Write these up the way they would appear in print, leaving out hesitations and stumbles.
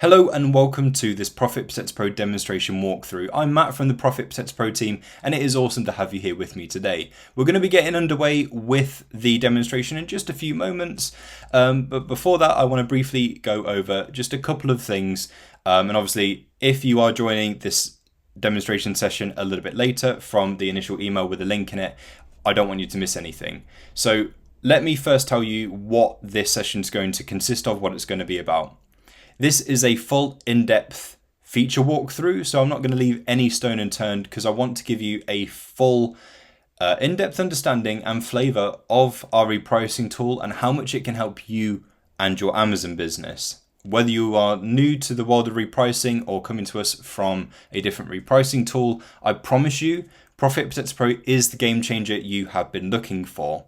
Hello and welcome to this Profit Protector Pro demonstration walkthrough. I'm Matt from the Profit Protector Pro team and it is awesome to have you here with me today. We're going to be getting underway with the demonstration in just a few moments, but before that I want to briefly go over just a couple of things, and obviously if you are joining this demonstration session a little bit later from the initial email with a link in it, I don't want you to miss anything. So let me first tell you what this session is going to consist of, what it's going to be about. This is a full in-depth feature walkthrough, so I'm not going to leave any stone unturned because I want to give you a full in-depth understanding and flavor of our repricing tool and how much it can help you and your Amazon business. Whether you are new to the world of repricing or coming to us from a different repricing tool, I promise you, Profit Protector Pro is the game changer you have been looking for.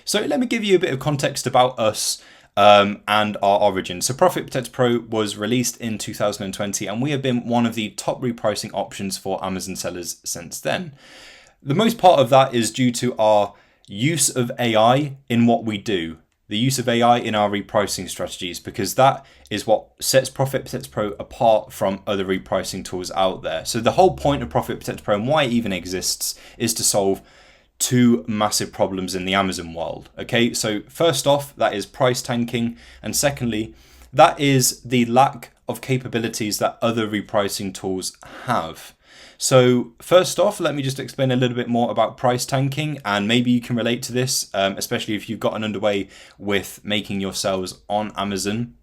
So let me give you a bit of context about us and our origin. So Profit Protector Pro was released in 2020 and we have been one of the top repricing options for Amazon sellers since then. The most part of that is due to our use of AI in what we do, the use of AI in our repricing strategies, because that is what sets Profit Protector Pro apart from other repricing tools out there. So the whole point of Profit Protector Pro and why it even exists is to solve two massive problems in the Amazon world. Okay, so first off, that is price tanking, and secondly, that is the lack of capabilities that other repricing tools have. So first off, let me just explain a little bit more about price tanking, and maybe you can relate to this, especially if you've gotten underway with making your sales on Amazon.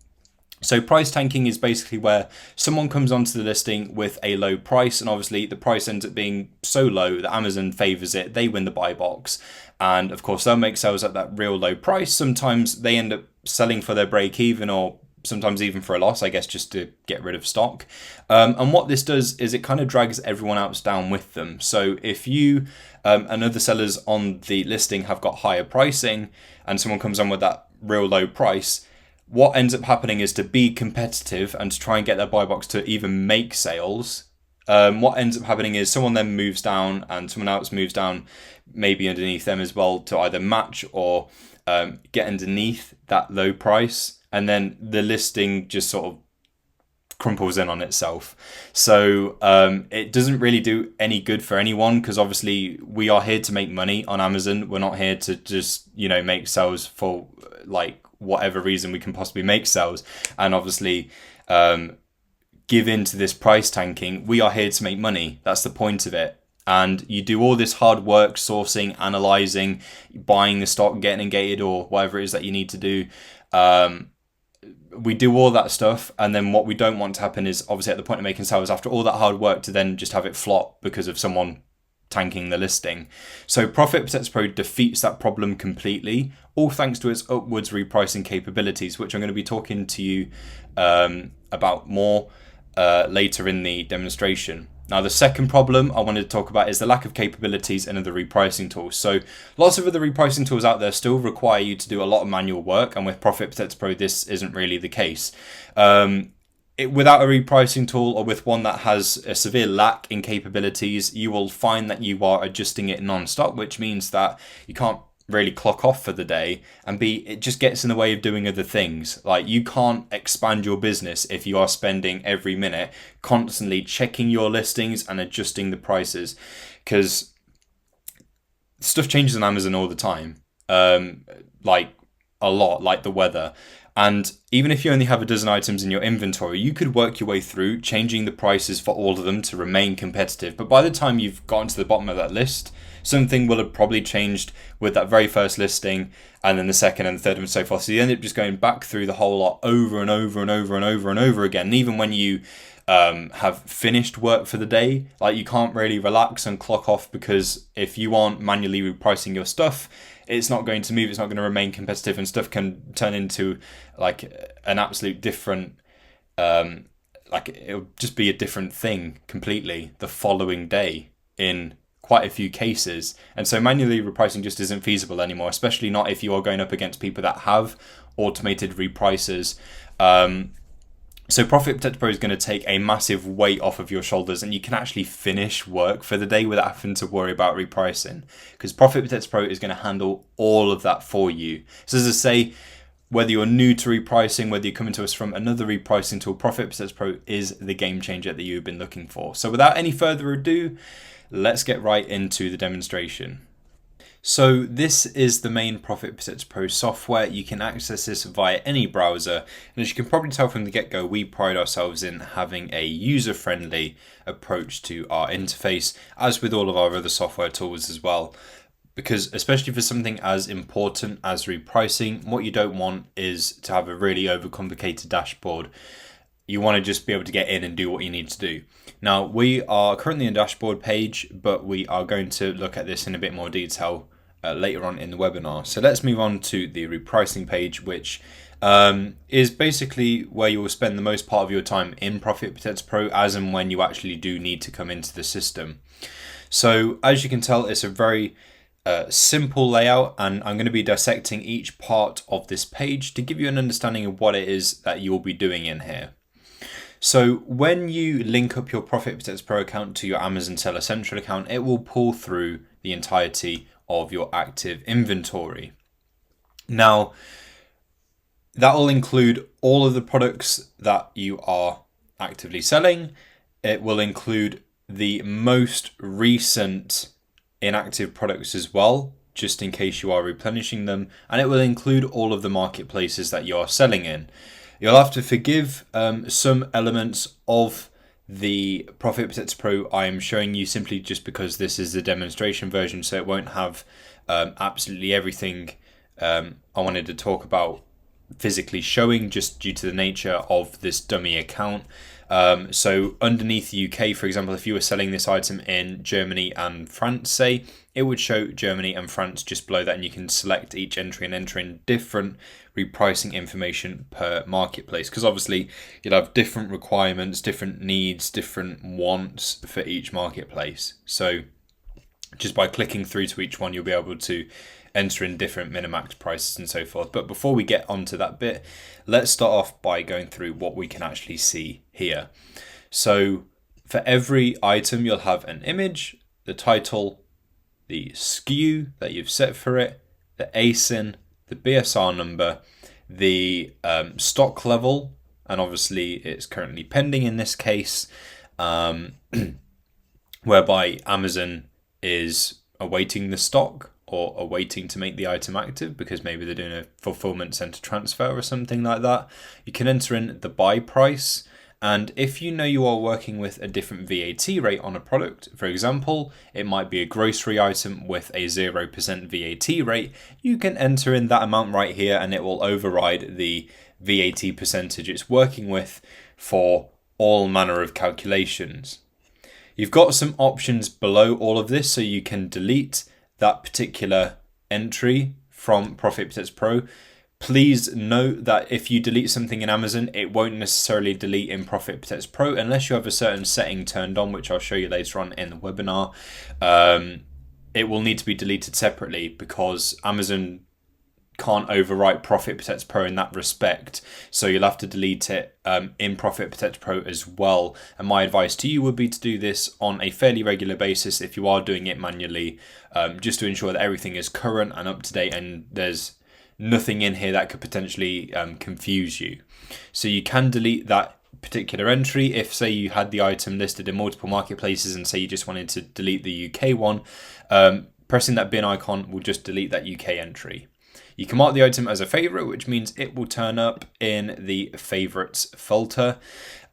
So price tanking is basically where someone comes onto the listing with a low price, and obviously the price ends up being so low that Amazon favors it. They win the buy box. And of course, they'll make sales at that real low price. Sometimes they end up selling for their break even, or sometimes even for a loss, I guess, just to get rid of stock. And what this does is it kind of drags everyone else down with them. So if you and other sellers on the listing have got higher pricing and someone comes on with that real low price, what ends up happening is to be competitive and to try and get their buy box to even make sales. What ends up happening is someone then moves down and someone else moves down maybe underneath them as well to either match or get underneath that low price. And then the listing just sort of crumples in on itself. So it doesn't really do any good for anyone, because obviously we are here to make money on Amazon. We're not here to just, make sales for like whatever reason we can possibly make sales, and obviously give in to this price tanking. We are here to make money. That's the point of it. And you do all this hard work, sourcing, analyzing, buying the stock, getting gated, or whatever it is that you need to do. We do all that stuff, and then what we don't want to happen is obviously at the point of making sales, after all that hard work, to then just have it flop because of someone tanking the listing. So Profit Protector Pro defeats that problem completely, all thanks to its upwards repricing capabilities, which I'm going to be talking to you about more later in the demonstration. Now, the second problem I wanted to talk about is the lack of capabilities in other repricing tools. So lots of other repricing tools out there still require you to do a lot of manual work, and with Profit Protector Pro, this isn't really the case. Without a repricing tool, or with one that has a severe lack in capabilities, you will find that you are adjusting it non-stop, which means that you can't really clock off for the day, and it just gets in the way of doing other things. Like, you can't expand your business if you are spending every minute constantly checking your listings and adjusting the prices, because stuff changes on Amazon all the time, like a lot, like the weather. And even if you only have a dozen items in your inventory, you could work your way through changing the prices for all of them to remain competitive. But by the time you've gotten to the bottom of that list, something will have probably changed with that very first listing, and then the second and the third and so forth. So you end up just going back through the whole lot over and over and over and over and over again. And even when you have finished work for the day, like, you can't really relax and clock off, because if you aren't manually repricing your stuff, it's not going to move, it's not going to remain competitive, and stuff can turn into like an absolute different, like it'll just be a different thing completely the following day in quite a few cases. And so manually repricing just isn't feasible anymore, especially not if you are going up against people that have automated repricers. So Profit Protector Pro is going to take a massive weight off of your shoulders, and you can actually finish work for the day without having to worry about repricing, because Profit Protector Pro is going to handle all of that for you. So as I say, whether you're new to repricing, whether you're coming to us from another repricing tool, Profit Percent Pro is the game changer that you've been looking for. So without any further ado, let's get right into the demonstration. So this is the main Profit Percent Pro software. You can access this via any browser. And as you can probably tell from the get-go, we pride ourselves in having a user-friendly approach to our interface, as with all of our other software tools as well. Because especially for something as important as repricing, what you don't want is to have a really overcomplicated dashboard. You want to just be able to get in and do what you need to do. Now, we are currently in a dashboard page, but we are going to look at this in a bit more detail later on in the webinar. So let's move on to the repricing page, which is basically where you will spend the most part of your time in Profit Percent Pro, as and when you actually do need to come into the system. So as you can tell, it's a very simple layout, and I'm going to be dissecting each part of this page to give you an understanding of what it is that you'll be doing in here. So when you link up your Profit Percent Pro account to your Amazon Seller Central account, it will pull through the entirety of your active inventory. Now, that will include all of the products that you are actively selling. It will include the most recent inactive products as well, just in case you are replenishing them, and it will include all of the marketplaces that you are selling in. You'll have to forgive some elements of the Profit Percent Pro I am showing you, simply just because this is the demonstration version, so it won't have absolutely everything I wanted to talk about physically showing, just due to the nature of this dummy account. So underneath the UK, for example, if you were selling this item in Germany and France, say, it would show Germany and France just below that, and you can select each entry and enter in different repricing information per marketplace, because obviously you'll have different requirements, different needs, different wants for each marketplace. So just by clicking through to each one, you'll be able to enter in different minimax prices and so forth. But before we get onto that bit, let's start off by going through what we can actually see here. So for every item, you'll have an image, the title, the SKU that you've set for it, the ASIN, the BSR number, the stock level, and obviously it's currently pending in this case, whereby Amazon is awaiting the stock or awaiting to make the item active, because maybe they're doing a fulfillment center transfer or something like that. You can enter in the buy price, and if you know you are working with a different VAT rate on a product, for example, it might be a grocery item with a 0% VAT rate, you can enter in that amount right here, and it will override the VAT percentage it's working with for all manner of calculations. You've got some options below all of this, so you can delete that particular entry from Profit Percent Pro. Please note that if you delete something in Amazon, it won't necessarily delete in Profit Percent Pro unless you have a certain setting turned on, which I'll show you later on in the webinar. It will need to be deleted separately, because Amazon can't overwrite Profit Percent Pro in that respect, so you'll have to delete it in Profit Percent Pro as well. And my advice to you would be to do this on a fairly regular basis if you are doing it manually, just to ensure that everything is current and up to date, and there's nothing in here that could potentially confuse you. So you can delete that particular entry if, say, you had the item listed in multiple marketplaces and say you just wanted to delete the UK one. Pressing that bin icon will just delete that UK entry. You can mark the item as a favorite, which means it will turn up in the favorites filter.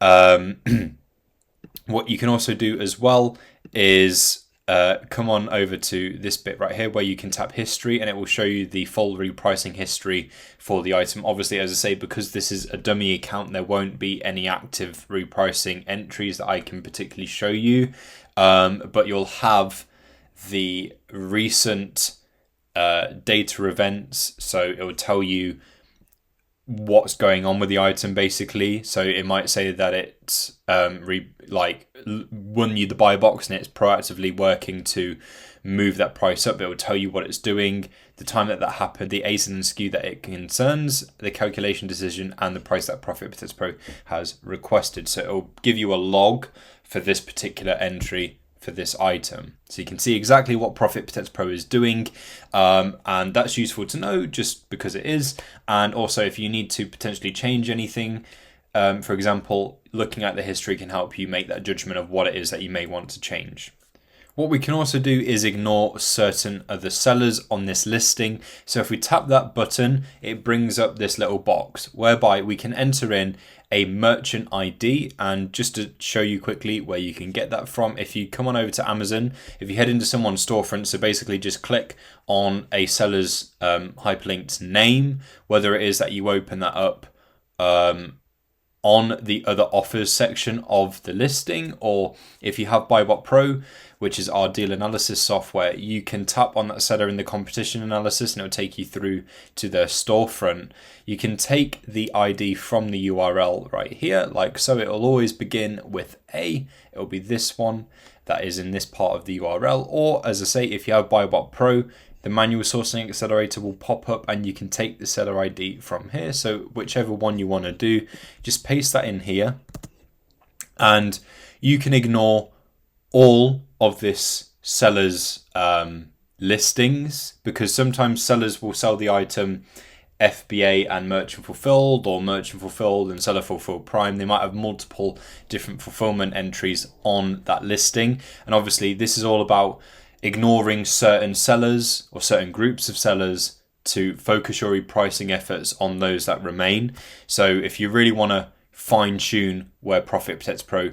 What you can also do as well is come on over to this bit right here where you can tap history, and it will show you the full repricing history for the item. Obviously, as I say, because this is a dummy account, there won't be any active repricing entries that I can particularly show you, but you'll have the recent data events, so it will tell you what's going on with the item basically. So it might say that it's won you the buy box and it's proactively working to move that price up. It will tell you what it's doing, the time that happened, the ASIN and SKU that it concerns, the calculation decision, and the price that Profit Percent Pro has requested. So it will give you a log for this particular entry for this item. So you can see exactly what Profit Protect Pro is doing, and that's useful to know just because it is. And also if you need to potentially change anything, for example, looking at the history can help you make that judgment of what it is that you may want to change. What we can also do is ignore certain other sellers on this listing. So if we tap that button, it brings up this little box whereby we can enter in a merchant ID. And just to show you quickly where you can get that from, if you come on over to Amazon, if you head into someone's storefront, so basically just click on a seller's hyperlinked name, whether it is that you open that up on the other offers section of the listing, or if you have BuyBot Pro, which is our deal analysis software, you can tap on that seller in the competition analysis and it'll take you through to their storefront. You can take the ID from the URL right here, like so. It'll always begin with A. It'll be this one that is in this part of the URL, or as I say, if you have BuyBot Pro, the manual sourcing accelerator will pop up and you can take the seller ID from here. So whichever one you want to do, just paste that in here and you can ignore all of this seller's listings, because sometimes sellers will sell the item FBA and merchant fulfilled, or merchant fulfilled and seller fulfilled prime. They might have multiple different fulfillment entries on that listing. And obviously this is all about ignoring certain sellers or certain groups of sellers to focus your repricing efforts on those that remain. So if you really want to fine tune where Profit Protect Pro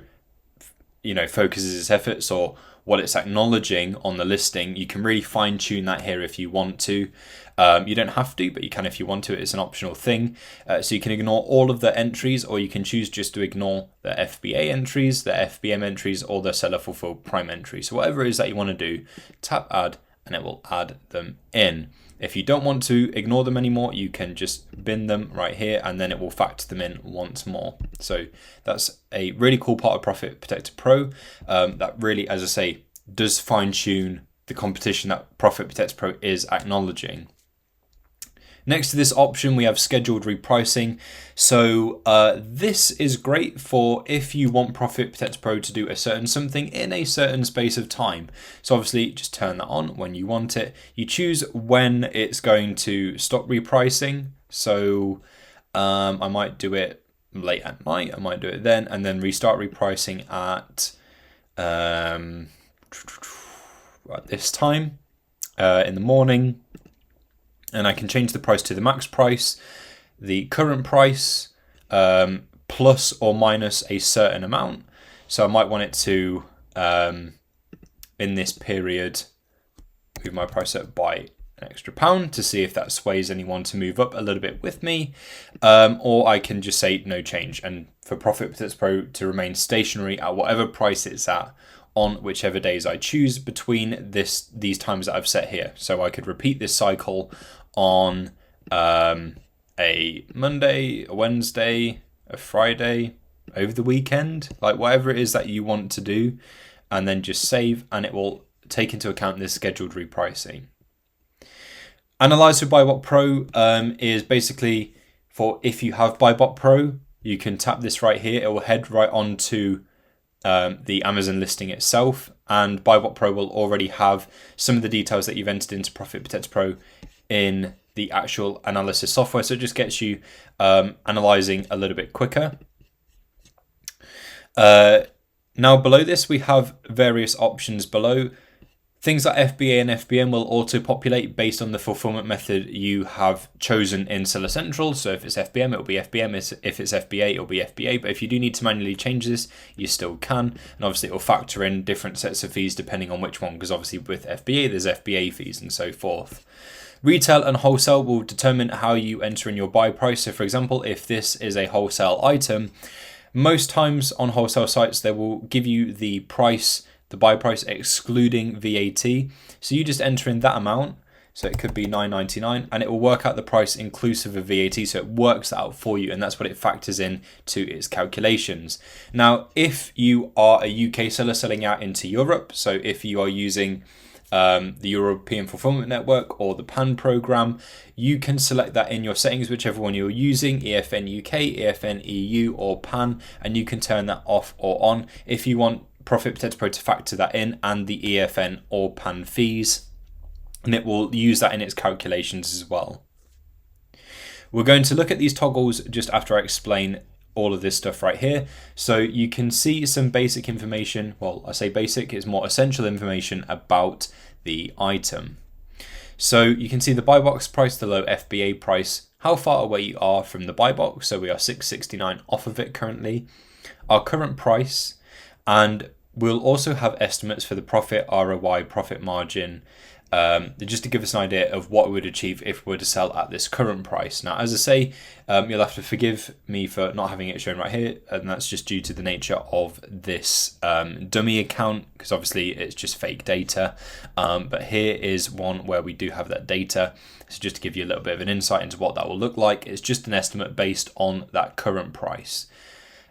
focuses its efforts or what it's acknowledging on the listing, you can really fine tune that here if you want to. You don't have to, but you can if you want to. It's an optional thing. So you can ignore all of the entries, or you can choose just to ignore the FBA entries, the FBM entries, or the seller fulfilled prime entries. So whatever it is that you want to do, tap add and it will add them in. If you don't want to ignore them anymore, you can just bin them right here and then it will factor them in once more. So that's a really cool part of Profit Protector Pro that really, as I say, does fine tune the competition that Profit Protector Pro is acknowledging. Next to this option, we have scheduled repricing. So this is great for if you want Profit Protector Pro to do a certain something in a certain space of time. So obviously just turn that on when you want it. You choose when it's going to stop repricing. So I might do it late at night. I might do it then and then restart repricing at this time in the morning. And I can change the price to the max price, the current price, plus or minus a certain amount. So I might want it to, in this period, move my price up by an extra £1 to see if that sways anyone to move up a little bit with me. Or I can just say no change, and for Profit Protect Pro to remain stationary at whatever price it's at on whichever days I choose between these times that I've set here. So I could repeat this cycle on a Monday, a Wednesday, a Friday, over the weekend, like whatever it is that you want to do, and then just save and it will take into account this scheduled repricing. Analyze with BuyBot Pro is basically for if you have BuyBot Pro, you can tap this right here. It will head right onto the Amazon listing itself, and BuyBot Pro will already have some of the details that you've entered into Profit Protect Pro in the actual analysis software. So it just gets you analyzing a little bit quicker. Now below this, we have various options below. Things like FBA and FBM will auto-populate based on the fulfillment method you have chosen in Seller Central. So if it's FBM, it'll be FBM. If it's FBA, it'll be FBA. But if you do need to manually change this, you still can. And obviously, it will factor in different sets of fees depending on which one, because obviously with FBA, there's FBA fees and so forth. Retail and wholesale will determine how you enter in your buy price. So for example, if this is a wholesale item, most times on wholesale sites, they will give you the price, the buy price excluding VAT. So you just enter in that amount. So it could be $9.99 and it will work out the price inclusive of VAT. So it works that out for you, and that's what it factors in to its calculations. Now, if you are a UK seller selling out into Europe, so if you are using the European Fulfillment Network or the PAN program, you can select that in your settings, whichever one you're using, EFN UK, EFN EU or PAN, and you can turn that off or on. If you want Profit Protector Pro to factor that in, and the EFN or PAN fees, and it will use that in its calculations as well. We're going to look at these toggles just after I explain all of this stuff right here. So you can see some basic information. Well, I say basic, it's more essential information about the item. So you can see the buy box price, the low FBA price, how far away you are from the buy box. So we are $6.69 off of it currently, our current price, and we'll also have estimates for the profit, ROI, profit margin, just to give us an idea of what we would achieve if we were to sell at this current price. Now, as I say, you'll have to forgive me for not having it shown right here, and that's just due to the nature of this dummy account, because obviously it's just fake data. But here is one where we do have that data. So just to give you a little bit of an insight into what that will look like, it's just an estimate based on that current price.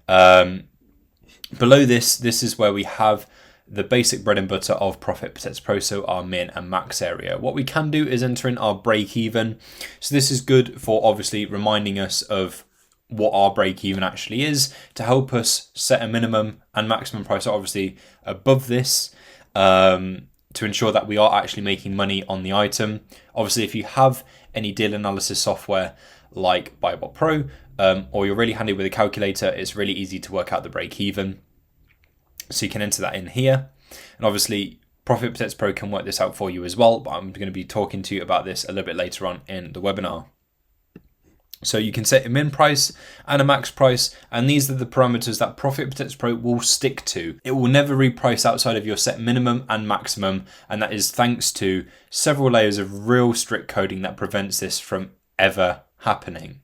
Below this is where we have the basic bread and butter of Profit Protector Pro, so our min and max area. What we can do is enter in our break even. So this is good for obviously reminding us of what our break even actually is, to help us set a minimum and maximum price obviously above this, to ensure that we are actually making money on the item. Obviously, if you have any deal analysis software like BuyBot Pro, or you're really handy with a calculator, it's really easy to work out the break even. So you can enter that in here, and obviously Profit Protector Pro can work this out for you as well, but I'm going to be talking to you about this a little bit later on in the webinar. So you can set a min price and a max price, and these are the parameters that Profit Protector Pro will stick to. It will never reprice outside of your set minimum and maximum, and that is thanks to several layers of real strict coding that prevents this from ever happening.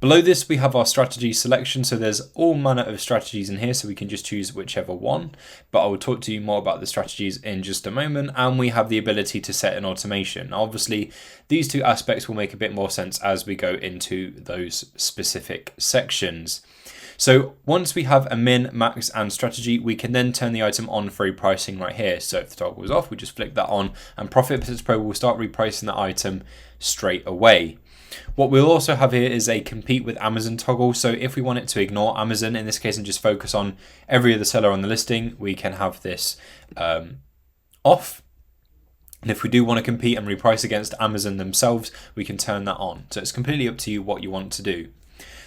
Below this, we have our strategy selection. So there's all manner of strategies in here, so we can just choose whichever one. But I will talk to you more about the strategies in just a moment. And we have the ability to set an automation. Obviously, these two aspects will make a bit more sense as we go into those specific sections. So once we have a min, max, and strategy, we can then turn the item on for repricing right here. So if the toggle is off, we just flick that on, and Profit Protector Pro will start repricing the item straight away. What we'll also have here is a compete with Amazon toggle. So if we want it to ignore Amazon in this case and just focus on every other seller on the listing, we can have this off. And if we do want to compete and reprice against Amazon themselves, we can turn that on. So it's completely up to you what you want to do.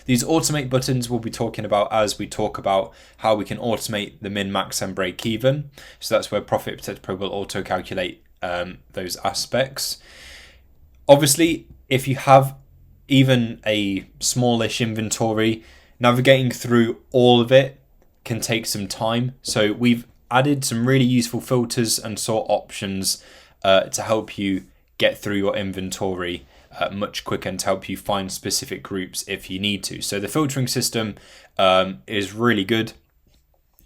These automate buttons we'll be talking about as we talk about how we can automate the min, max, and break even. So that's where Profit Protector Pro will auto calculate those aspects. Obviously, if you have even a smallish inventory, navigating through all of it can take some time. So we've added some really useful filters and sort options to help you get through your inventory much quicker and to help you find specific groups if you need to. So the filtering system is really good.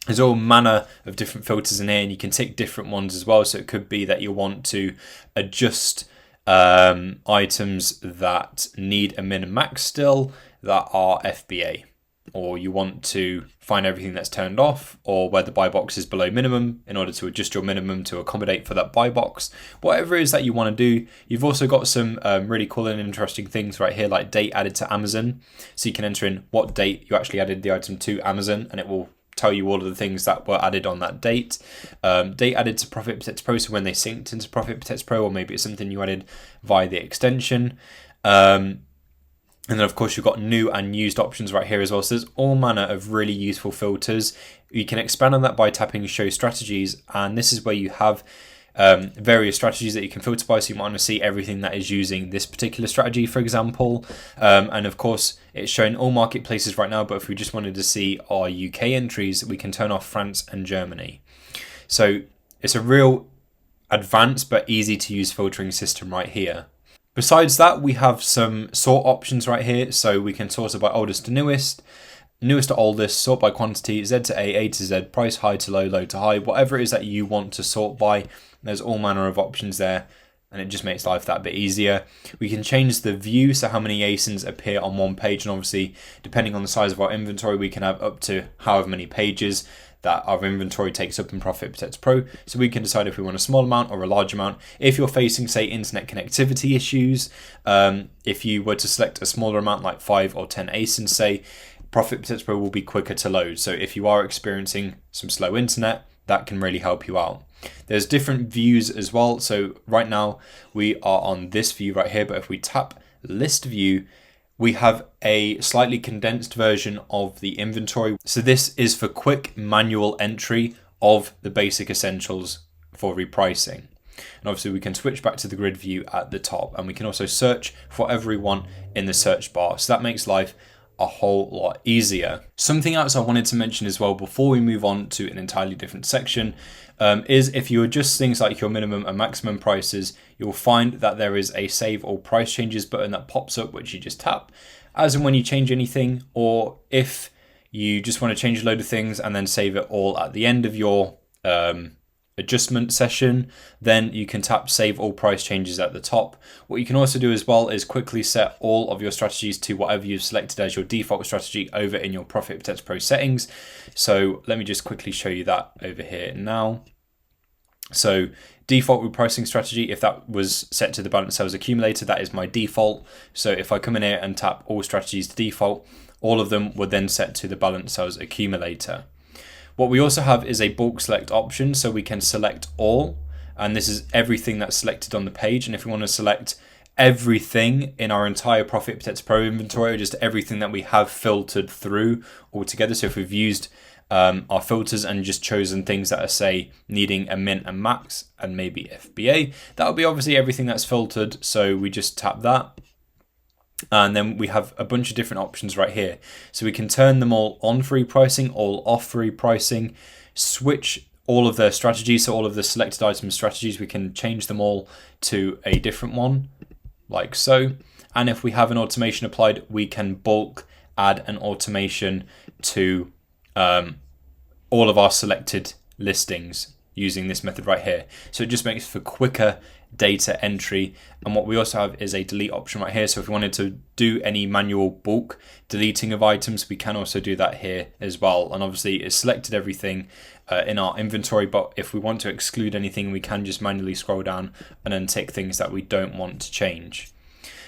There's all manner of different filters in here, and you can tick different ones as well. So it could be that you want to adjust items that need a min and max still that are FBA, or you want to find everything that's turned off, or where the buy box is below minimum in order to adjust your minimum to accommodate for that buy box. Whatever it is that you want to do. You've also got some really cool and interesting things right here, like date added to Amazon. So you can enter in what date you actually added the item to Amazon, and it will tell you all of the things that were added on that date. Date added to Profit Protector Pro, so when they synced into Profit Protector Pro, or maybe it's something you added via the extension. And then of course you've got new and used options right here as well. So there's all manner of really useful filters. You can expand on that by tapping show strategies, and this is where you have various strategies that you can filter by, so you might want to see everything that is using this particular strategy, for example. And of course it's showing all marketplaces right now, but if we just wanted to see our UK entries, we can turn off France and Germany. So it's a real advanced but easy to use filtering system right here. Besides that, we have some sort options right here, so we can sort it by oldest to newest, newest to oldest, sort by quantity, Z to A to Z, price high to low, low to high, whatever it is that you want to sort by. There's all manner of options there, and it just makes life that bit easier. We can change the view, so how many ASINs appear on one page, and obviously depending on the size of our inventory, we can have up to however many pages that our inventory takes up in Profit Protector Pro. So we can decide if we want a small amount or a large amount. If you're facing, say, internet connectivity issues, if you were to select a smaller amount like 5 or 10 ASINs, say, Profit Potential Pro will be quicker to load. So if you are experiencing some slow internet, that can really help you out. There's different views as well. So right now we are on this view right here, but if we tap list view, we have a slightly condensed version of the inventory. So this is for quick manual entry of the basic essentials for repricing. And obviously we can switch back to the grid view at the top, and we can also search for whatever we want in the search bar. So that makes life a whole lot easier. Something else I wanted to mention as well before we move on to an entirely different section is if you adjust things like your minimum and maximum prices, you'll find that there is a save all price changes button that pops up, which you just tap as and when you change anything, or if you just want to change a load of things and then save it all at the end of your adjustment session, then you can tap save all price changes at the top. What you can also do as well is quickly set all of your strategies to whatever you've selected as your default strategy over in your Profit Potential Pro settings. So let me just quickly show you that over here now. So default repricing strategy, if that was set to the balance sales accumulator, that is my default. So if I come in here and tap all strategies to default, all of them were then set to the balance sales accumulator. What we also have is a bulk select option, so we can select all, and this is everything that's selected on the page. And if we want to select everything in our entire Profit Potential Pro inventory, or just everything that we have filtered through altogether, so if we've used our filters and just chosen things that are, say, needing a min and max and maybe FBA, that'll be obviously everything that's filtered, so we just tap that. And then we have a bunch of different options right here. So we can turn them all on for repricing, all off for repricing, switch all of the strategies. So all of the selected item strategies, we can change them all to a different one, like so. And if we have an automation applied, we can bulk add an automation to all of our selected listings using this method right here. So it just makes for quicker data entry. And what we also have is a delete option right here. So if we wanted to do any manual bulk deleting of items, we can also do that here as well. And obviously it's selected everything in our inventory, but if we want to exclude anything, we can just manually scroll down and untick things that we don't want to change.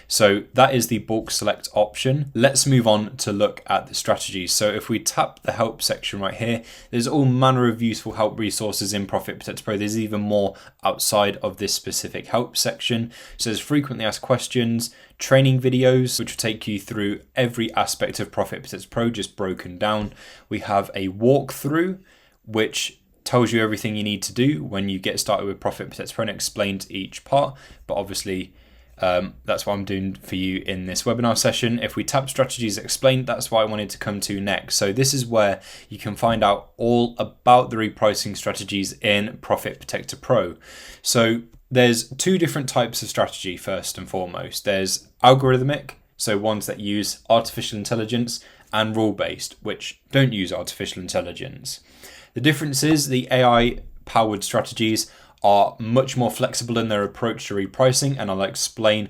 So that is the bulk select option. Let's move on to look at the strategies. So if we tap the help section right here, there's all manner of useful help resources in Profit Potential Pro. There's even more outside of this specific help section. So there's frequently asked questions, training videos, which will take you through every aspect of Profit Potential Pro, just broken down. We have a walkthrough, which tells you everything you need to do when you get started with Profit Potential Pro and explains each part. But obviously, that's what I'm doing for you in this webinar session. If we tap strategies explained, that's what I wanted to come to next. So this is where you can find out all about the repricing strategies in Profit Potential Pro. So there's two different types of strategy first and foremost. There's algorithmic, so ones that use artificial intelligence, and rule-based, which don't use artificial intelligence. The difference is the AI powered strategies are much more flexible in their approach to repricing, and I'll explain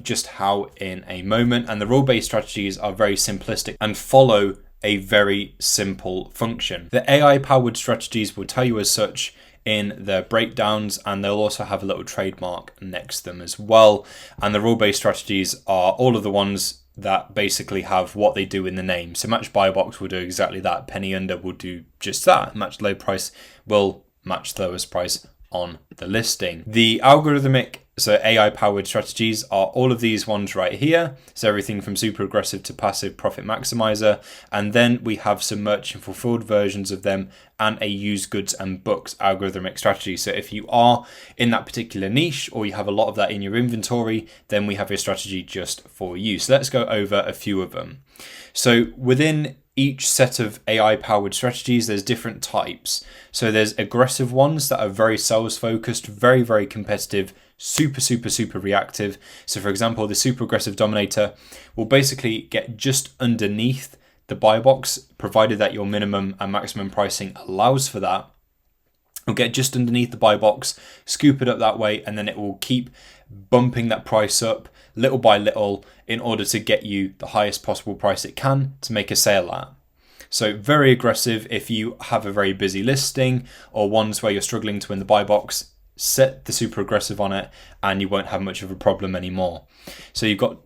just how in a moment. And the rule-based strategies are very simplistic and follow a very simple function. The AI-powered strategies will tell you as such in their breakdowns, and they'll also have a little trademark next to them as well. And the rule-based strategies are all of the ones that basically have what they do in the name. So match buy box will do exactly that. Penny under will do just that. Match low price will match the lowest price on the listing. The algorithmic, so AI powered strategies, are all of these ones right here. So everything from super aggressive to passive profit maximizer. And then we have some merchant fulfilled versions of them and a used goods and books algorithmic strategy. So if you are in that particular niche or you have a lot of that in your inventory, then we have a strategy just for you. So let's go over a few of them. So within each set of AI powered strategies, there's different types. So there's aggressive ones that are very sales focused, very, very competitive, super reactive. So for example, the super aggressive dominator will basically get just underneath the buy box, provided that your minimum and maximum pricing allows for that. It'll get just underneath the buy box, scoop it up that way, and then it will keep bumping that price up little by little in order to get you the highest possible price it can to make a sale at. So very aggressive. If you have a very busy listing or ones where you're struggling to win the buy box, set the super aggressive on it and you won't have much of a problem anymore. So you've got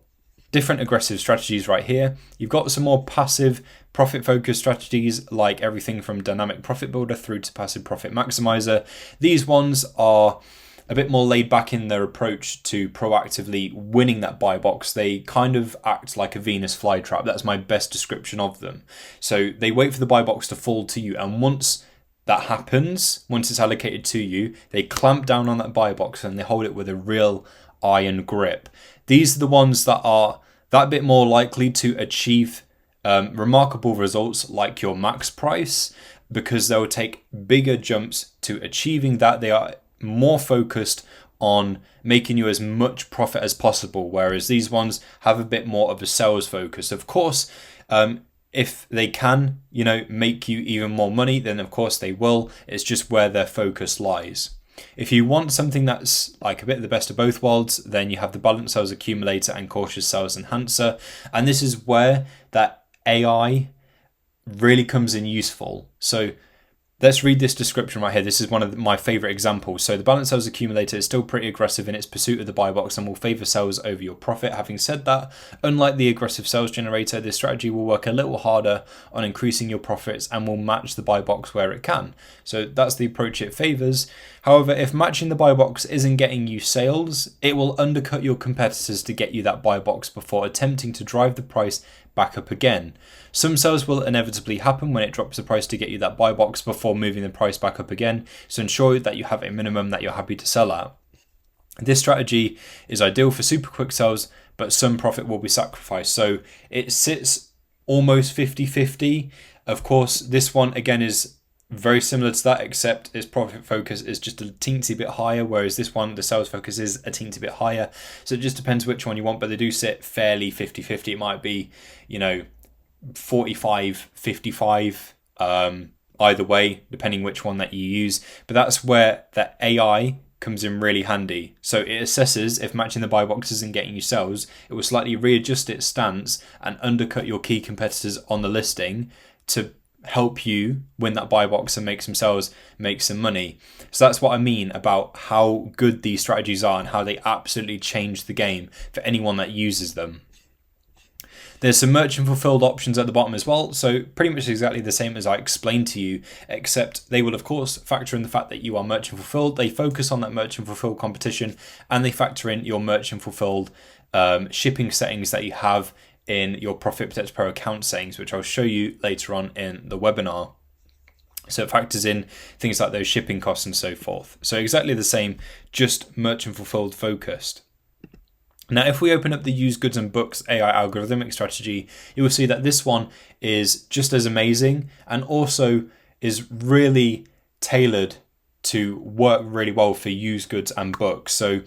different aggressive strategies right here. You've got some more passive profit focused strategies like everything from dynamic profit builder through to passive profit maximizer. These ones are a bit more laid back in their approach to proactively winning that buy box. They kind of act like a Venus flytrap. That's my best description of them. So they wait for the buy box to fall to you, and once that happens, once it's allocated to you, they clamp down on that buy box and they hold it with a real iron grip. These are the ones that are that bit more likely to achieve remarkable results like your max price, because they'll take bigger jumps to achieving that. They are more focused on making you as much profit as possible, whereas these ones have a bit more of a sales focus. Of course, if they can, make you even more money, then of course they will. It's just where their focus lies. If you want something that's like a bit of the best of both worlds, then you have the balanced sales accumulator and cautious sales enhancer. And this is where that AI really comes in useful. So let's read this description right here. This is one of my favorite examples. So the balanced sales accumulator is still pretty aggressive in its pursuit of the buy box and will favor sales over your profit. Having said that, unlike the aggressive sales generator, this strategy will work a little harder on increasing your profits and will match the buy box where it can. So that's the approach it favors. However, if matching the buy box isn't getting you sales, it will undercut your competitors to get you that buy box before attempting to drive the price back up again. Some sales will inevitably happen when it drops the price to get you that buy box before moving the price back up again, so ensure that you have a minimum that you're happy to sell at. This strategy is ideal for super quick sales, but some profit will be sacrificed. So it sits almost 50-50. Of course, this one again is very similar to that, except its profit focus is just a teensy bit higher, whereas this one, the sales focus is a teensy bit higher. So it just depends which one you want, but they do sit fairly 50-50. It might be, 45-55, either way, depending which one that you use. But that's where the AI comes in really handy. So it assesses if matching the buy box isn't getting you sales, it will slightly readjust its stance and undercut your key competitors on the listing to help you win that buy box and make some sales, make some money. So that's what I mean about how good these strategies are and how they absolutely change the game for anyone that uses them. There's some merchant fulfilled options at the bottom as well. So pretty much exactly the same as I explained to you, except they will of course factor in the fact that you are merchant fulfilled. They focus on that merchant fulfilled competition, and they factor in your merchant fulfilled shipping settings that you have in your Profit Protect Pro account settings, which I'll show you later on in the webinar. So it factors in things like those shipping costs and so forth. So exactly the same, just merchant fulfilled focused. Now, if we open up the used goods and books AI algorithmic strategy, you will see that this one is just as amazing and also is really tailored to work really well for used goods and books. So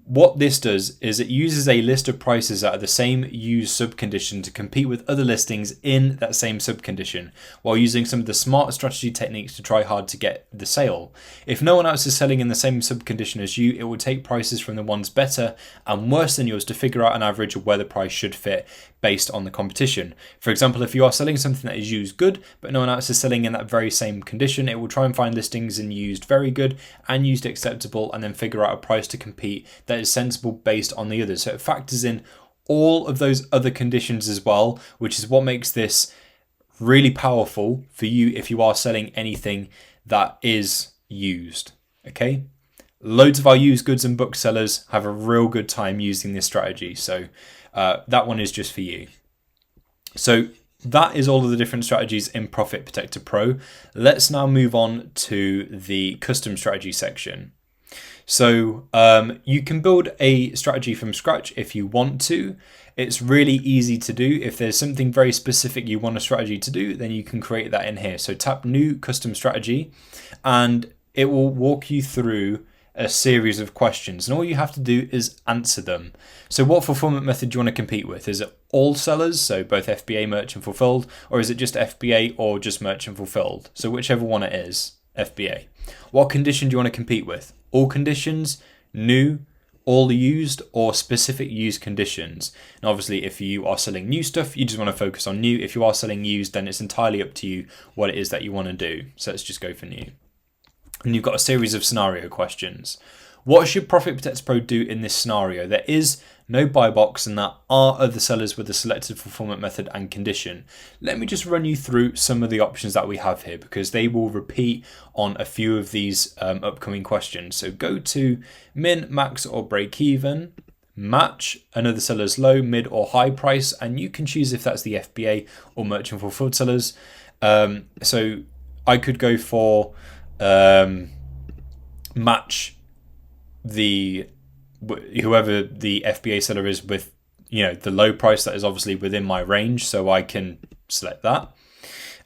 what this does is it uses a list of prices that are the same used subcondition to compete with other listings in that same subcondition, while using some of the smart strategy techniques to try hard to get the sale. If no one else is selling in the same subcondition as you, it will take prices from the ones better and worse than yours to figure out an average of where the price should fit based on the competition. For example, if you are selling something that is used good, but no one else is selling in that very same condition, it will try and find listings in used very good and used acceptable, and then figure out a price to compete that is sensible based on the others. So it factors in all of those other conditions as well, which is what makes this really powerful for you if you are selling anything that is used. Okay, loads of our used goods and book sellers have a real good time using this strategy, so that one is just for you. So that is all of the different strategies in Profit Protector Pro. Let's now move on to the custom strategy section. So you can build a strategy from scratch if you want to. It's really easy to do. If there's something very specific you want a strategy to do, then you can create that in here. So tap New Custom Strategy, and it will walk you through a series of questions, and all you have to do is answer them. So what fulfillment method do you want to compete with? Is it all sellers, so both FBA, merchant fulfilled, or is it just FBA or just merchant fulfilled? So whichever one it is, FBA. What condition do you want to compete with? All conditions, new, all used, or specific used conditions? And obviously if you are selling new stuff, you just want to focus on new. If you are selling used, then it's entirely up to you what it is that you want to do. So let's just go for new. And you've got a series of scenario questions. What should Profit Protect Pro do in this scenario? There is no buy box, and that are other sellers with the selected fulfillment method and condition. Let me just run you through some of the options that we have here because they will repeat on a few of these upcoming questions. So go to min, max, or break even, match another seller's low, mid, or high price, and you can choose if that's the FBA or merchant fulfilled sellers. So I could go for match whoever the FBA seller is with, the low price that is obviously within my range, so I can select that.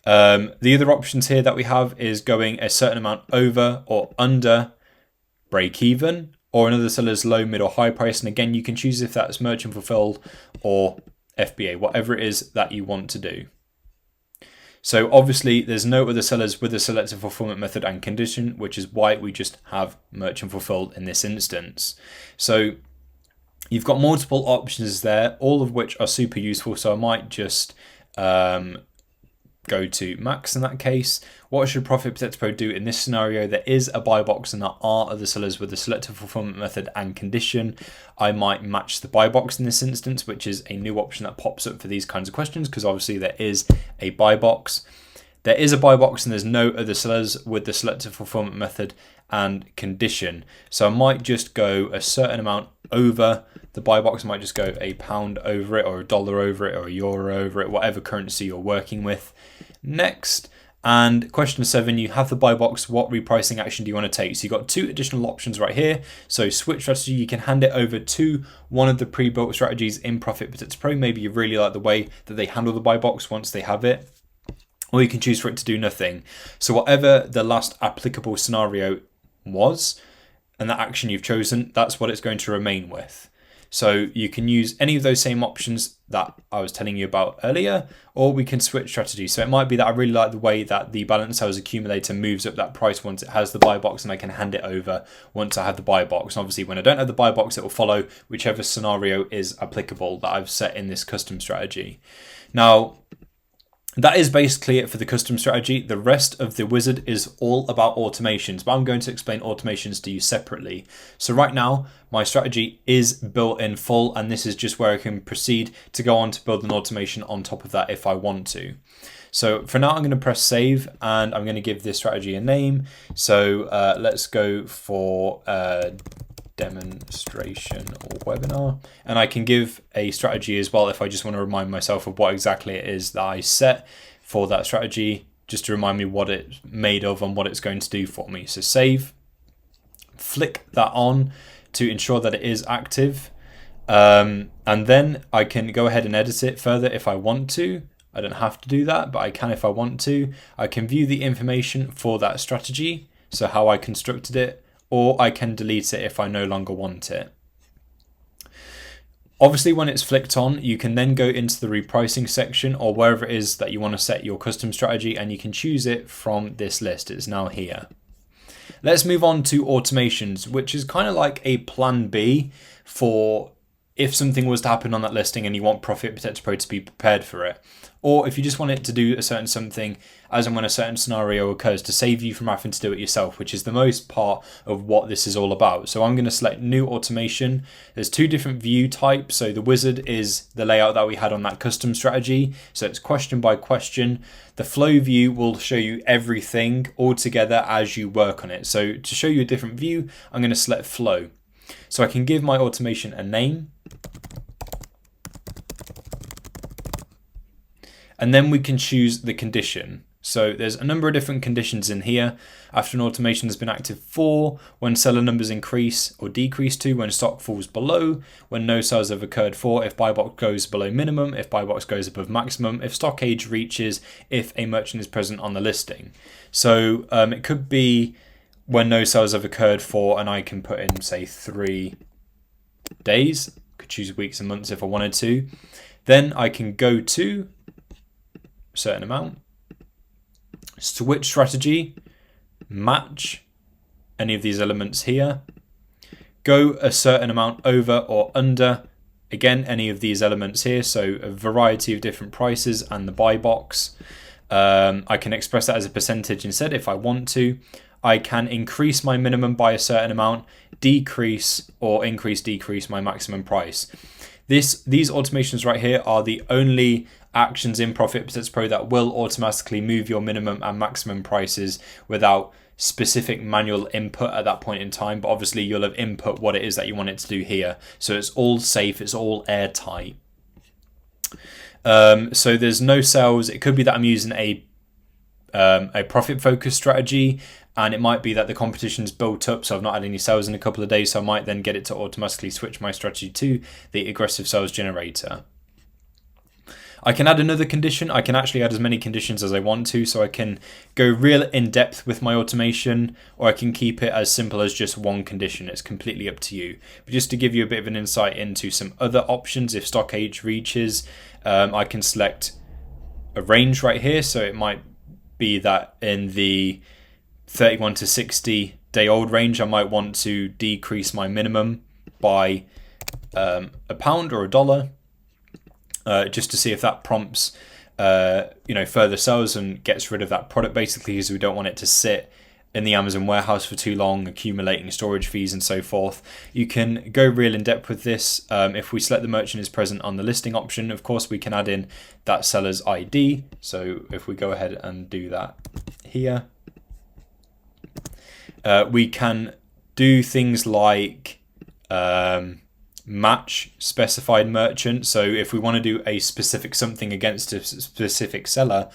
The other options here that we have is going a certain amount over or under break even, or another seller's low, mid, or high price, and again you can choose if that's merchant fulfilled or FBA, whatever it is that you want to do. So obviously there's no other sellers with a selected fulfillment method and condition, which is why we just have merchant fulfilled in this instance. So you've got multiple options there, all of which are super useful. So I might just go to max in that case. What should Profit Protector Pro do in this scenario? There is a buy box and there are other sellers with a selected fulfillment method and condition. I might match the buy box in this instance, which is a new option that pops up for these kinds of questions because obviously there is a buy box. There is a buy box and there's no other sellers with the selected fulfillment method and condition. So I might just go a certain amount over the buy box. I might just go £1 over it, or $1 over it, or €1 over it, whatever currency you're working with. Next, and question 7, you have the buy box. What repricing action do you want to take? So you've got 2 additional options right here. So switch strategy, you can hand it over to one of the pre-built strategies in Profit Protector Pro. Maybe you really like the way that they handle the buy box once they have it. Or you can choose for it to do nothing. So whatever the last applicable scenario was and the action you've chosen, that's what it's going to remain with. So you can use any of those same options that I was telling you about earlier, or we can switch strategy. So it might be that I really like the way that the balance sales accumulator moves up that price once it has the buy box, and I can hand it over once I have the buy box. And obviously when I don't have the buy box, it will follow whichever scenario is applicable that I've set in this custom strategy. Now, that is basically it for the custom strategy. The rest of the wizard is all about automations, but I'm going to explain automations to you separately. So right now, my strategy is built in full, and this is just where I can proceed to go on to build an automation on top of that if I want to. So for now, I'm going to press save, and I'm going to give this strategy a name. So let's go for demonstration or webinar, and I can give a strategy as well if I just want to remind myself of what exactly it is that I set for that strategy, just to remind me what it's made of and what it's going to do for me. So save, flick that on to ensure that it is active, and then I can go ahead and edit it further if I want to. I don't have to do that, but I can if I want to. I can view the information for that strategy, so how I constructed it, or I can delete it if I no longer want it. Obviously, when it's flicked on, you can then go into the repricing section or wherever it is that you want to set your custom strategy, and you can choose it from this list. It's now here. Let's move on to automations, which is kind of like a plan B for if something was to happen on that listing and you want Profit Protector Pro to be prepared for it. Or if you just want it to do a certain something as and when a certain scenario occurs to save you from having to do it yourself, which is the most part of what this is all about. So I'm going to select new automation. There's 2 different view types. So the wizard is the layout that we had on that custom strategy. So it's question by question. The flow view will show you everything all together as you work on it. So to show you a different view, I'm going to select flow. So I can give my automation a name. And then we can choose the condition. So there's a number of different conditions in here. After an automation has been active for, when seller numbers increase or decrease to, when stock falls below, when no sales have occurred for, if buy box goes below minimum, if buy box goes above maximum, if stock age reaches, if a merchant is present on the listing. So it could be when no sales have occurred for, and I can put in, say, 3 days. Could choose weeks and months if I wanted to. Then I can go to certain amount, switch strategy, match any of these elements here, go a certain amount over or under, again any of these elements here, so a variety of different prices and the buy box. I can express that as a percentage instead if I want to. I can increase my minimum by a certain amount, decrease or decrease my maximum price. These automations right here are the only actions in Profit Percents Pro that will automatically move your minimum and maximum prices without specific manual input at that point in time. But obviously you'll have input what it is that you want it to do here. So it's all safe, it's all airtight. So there's no sales. It could be that I'm using a profit focused strategy, and it might be that the competition's built up, so I've not had any sales in a couple of days, so I might then get it to automatically switch my strategy to the aggressive sales generator. I can add another condition. I can actually add as many conditions as I want to, so I can go real in depth with my automation, or I can keep it as simple as just one condition. It's completely up to you. But just to give you a bit of an insight into some other options, if stock age reaches, I can select a range right here. So it might be that in the 31 to 60 day old range, I might want to decrease my minimum by £1 or $1. Just to see if that prompts further sales and gets rid of that product, basically, because we don't want it to sit in the Amazon warehouse for too long, accumulating storage fees and so forth. You can go real in depth with this. If we select the merchant is present on the listing option, of course we can add in that seller's ID. So if we go ahead and do that here, we can do things like match specified merchant. So if we want to do a specific something against a specific seller,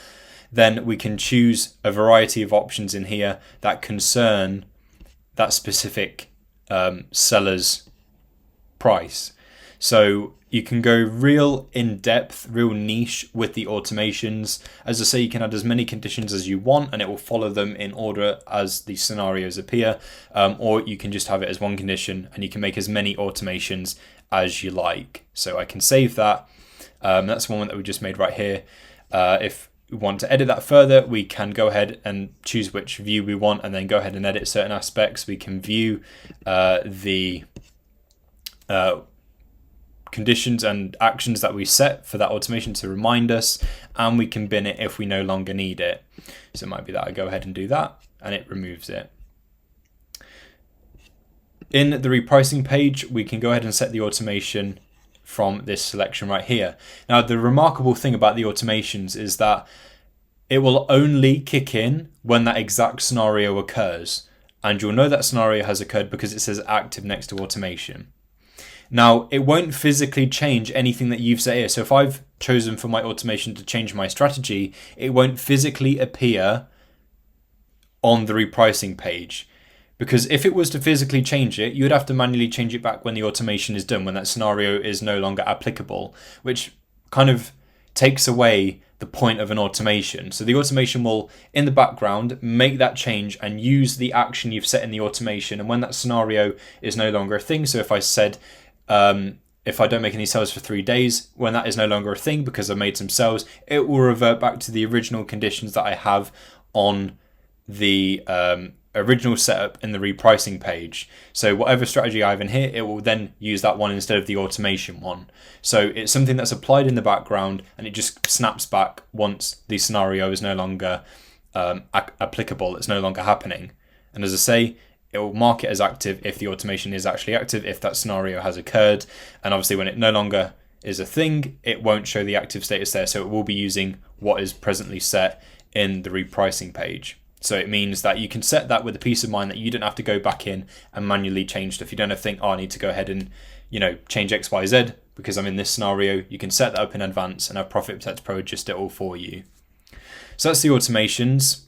then we can choose a variety of options in here that concern that specific seller's price. So you can go real in depth, real niche with the automations. As I say, you can add as many conditions as you want and it will follow them in order as the scenarios appear. Or you can just have it as one condition and you can make as many automations as you like. So I can save that. That's one that we just made right here. If we want to edit that further, we can go ahead and choose which view we want and then go ahead and edit certain aspects. We can view the conditions and actions that we set for that automation to remind us, and we can bin it if we no longer need it. So it might be that I go ahead and do that and it removes it. In the repricing page, we can go ahead and set the automation from this selection right here. Now, the remarkable thing about the automations is that it will only kick in when that exact scenario occurs. And you'll know that scenario has occurred because it says active next to automation. Now, it won't physically change anything that you've set here. So if I've chosen for my automation to change my strategy, it won't physically appear on the repricing page. Because if it was to physically change it, you would have to manually change it back when the automation is done, when that scenario is no longer applicable, which kind of takes away the point of an automation. So the automation will, in the background, make that change and use the action you've set in the automation. And when that scenario is no longer a thing, so if I said, if I don't make any sales for 3 days, when that is no longer a thing because I've made some sales, it will revert back to the original conditions that I have on the original setup in the repricing page. So whatever strategy I have in here, it will then use that one instead of the automation one. So it's something that's applied in the background and it just snaps back once the scenario is no longer applicable, it's no longer happening. And as I say, it will mark it as active if the automation is actually active, if that scenario has occurred. And obviously when it no longer is a thing, it won't show the active status there. So it will be using what is presently set in the repricing page. So it means that you can set that with a peace of mind that you don't have to go back in and manually change stuff. You don't have to think, oh, I need to go ahead and, change X, Y, Z because I'm in this scenario. You can set that up in advance and have Profit Percents Pro adjust it all for you. So that's the automations.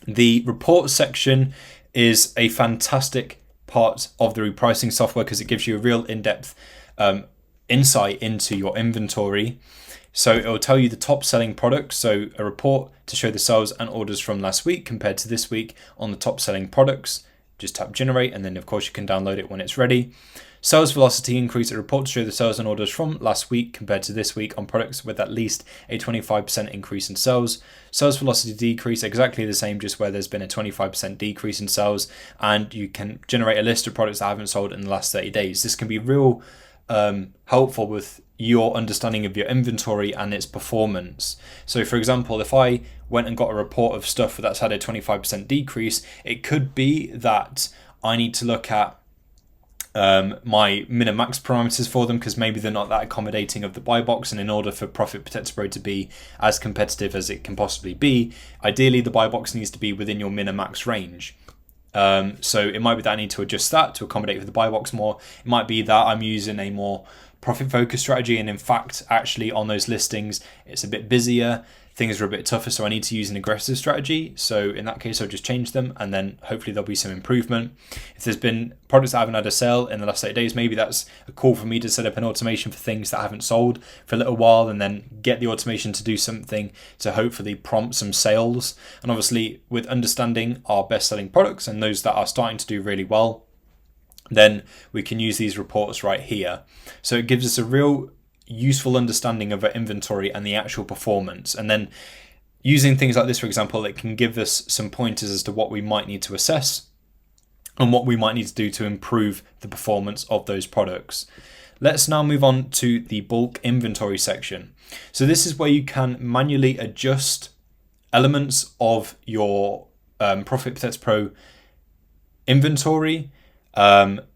The report section is a fantastic part of the repricing software because it gives you a real in-depth insight into your inventory. So it will tell you the top selling products. So a report to show the sales and orders from last week compared to this week on the top selling products. Just tap generate and then of course you can download it when it's ready. Sales velocity increase, a report to show the sales and orders from last week compared to this week on products with at least a 25% increase in sales. Sales velocity decrease, exactly the same, just where there's been a 25% decrease in sales. And you can generate a list of products that haven't sold in the last 30 days. This can be real helpful with your understanding of your inventory and its performance. So for example, if I went and got a report of stuff that's had a 25% decrease, it could be that I need to look at my min and max parameters for them, because maybe they're not that accommodating of the buy box, and in order for Profit Protector Pro to be as competitive as it can possibly be, ideally the buy box needs to be within your min and max range. So it might be that I need to adjust that to accommodate for the buy box more. It might be that I'm using a more profit focused strategy, and in fact actually on those listings it's a bit busier, things are a bit tougher, so I need to use an aggressive strategy. So in that case I'll just change them, and then hopefully there'll be some improvement. If there's been products that haven't had a sale in the last 8 days, maybe that's a call for me to set up an automation for things that haven't sold for a little while, and then get the automation to do something to hopefully prompt some sales. And obviously with understanding our best selling products and those that are starting to do really well, then we can use these reports right here. So it gives us a real useful understanding of our inventory and the actual performance. And then using things like this, for example, it can give us some pointers as to what we might need to assess and what we might need to do to improve the performance of those products. Let's now move on to the bulk inventory section. So this is where you can manually adjust elements of your Profit Protector Pro inventory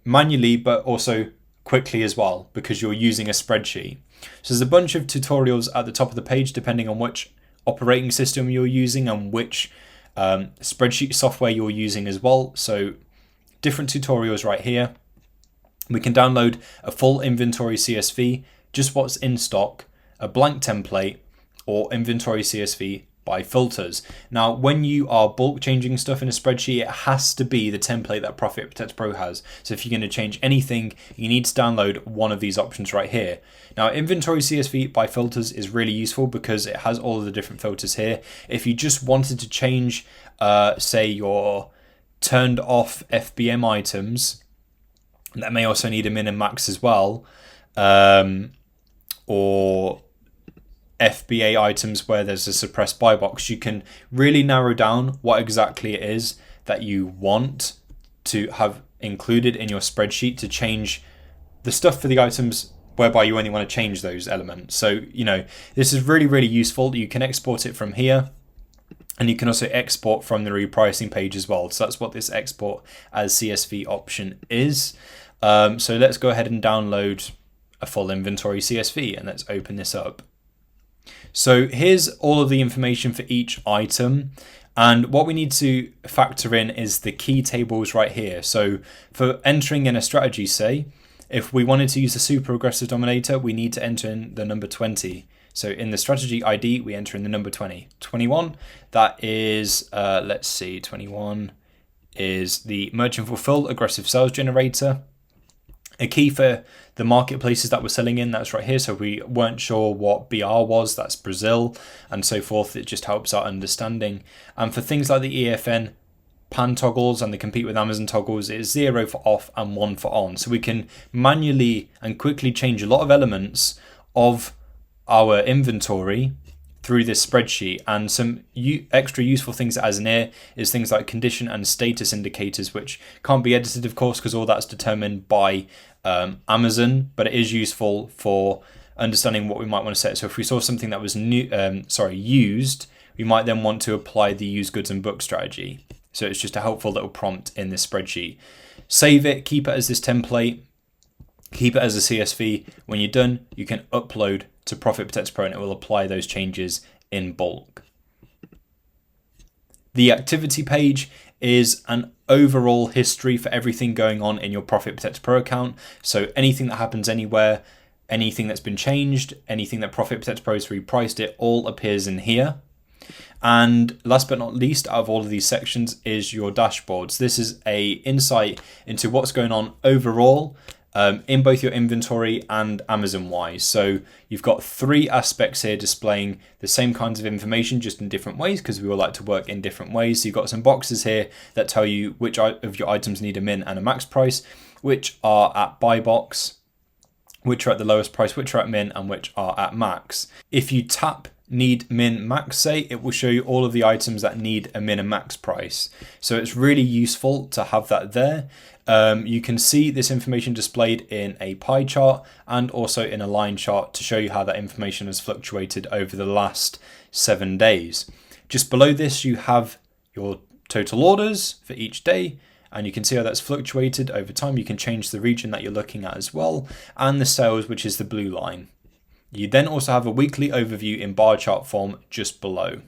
manually, but also quickly as well, because you're using a spreadsheet. So there's a bunch of tutorials at the top of the page depending on which operating system you're using and which spreadsheet software you're using as well. So different tutorials right here. We can download a full inventory CSV, just what's in stock, a blank template, or inventory CSV by filters. Now, when you are bulk changing stuff in a spreadsheet, it has to be the template that Profit Protector Pro has. So if you're going to change anything, you need to download one of these options right here. Now, inventory CSV by filters is really useful because it has all of the different filters here. If you just wanted to change, say, your turned off FBM items, that may also need a min and max as well, or FBA items where there's a suppressed buy box, you can really narrow down what exactly it is that you want to have included in your spreadsheet to change the stuff for the items whereby you only want to change those elements. So, this is really, really useful. You can export it from here, and you can also export from the repricing page as well. So that's what this export as CSV option is. So let's go ahead and download a full inventory CSV, and let's open this up. So here's all of the information for each item, and what we need to factor in is the key tables right here. So for entering in a strategy, say, if we wanted to use a super aggressive dominator, we need to enter in the number 20. So in the strategy ID, we enter in the number 20. 21, that is, let's see, 21 is the merchant fulfill aggressive sales generator. A key for the marketplaces that we're selling in, that's right here. So we weren't sure what BR was, that's Brazil, and so forth. It just helps our understanding. And for things like the EFN pan toggles and the compete with Amazon toggles, it's 0 for off and 1 for on. So we can manually and quickly change a lot of elements of our inventory through this spreadsheet. And some extra useful things as in here is things like condition and status indicators, which can't be edited, of course, because all that's determined by Amazon, but it is useful for understanding what we might want to set. So if we saw something that was used, we might then want to apply the use goods and book strategy. So it's just a helpful little prompt in this spreadsheet. Save it, keep it as this template, keep it as a CSV. When you're done, you can upload to Profit Protector Pro and it will apply those changes in bulk. The activity page is an overall history for everything going on in your Profit Protector Pro account. So anything that happens anywhere, anything that's been changed, anything that Profit Protector Pro has repriced, it all appears in here. And last but not least, out of all of these sections is your dashboards. This is a insight into what's going on overall in both your inventory and Amazon wise. So you've got 3 aspects here displaying the same kinds of information, just in different ways, because we all like to work in different ways. So you've got some boxes here that tell you which of your items need a min and a max price, which are at buy box, which are at the lowest price, which are at min, and which are at max. If you tap need min max say, it will show you all of the items that need a min and max price. So it's really useful to have that there. You can see this information displayed in a pie chart and also in a line chart to show you how that information has fluctuated over the last 7 days. Just below this, you have your total orders for each day, and you can see how that's fluctuated over time. You can change the region that you're looking at as well, and the sales, which is the blue line. You then also have a weekly overview in bar chart form just below.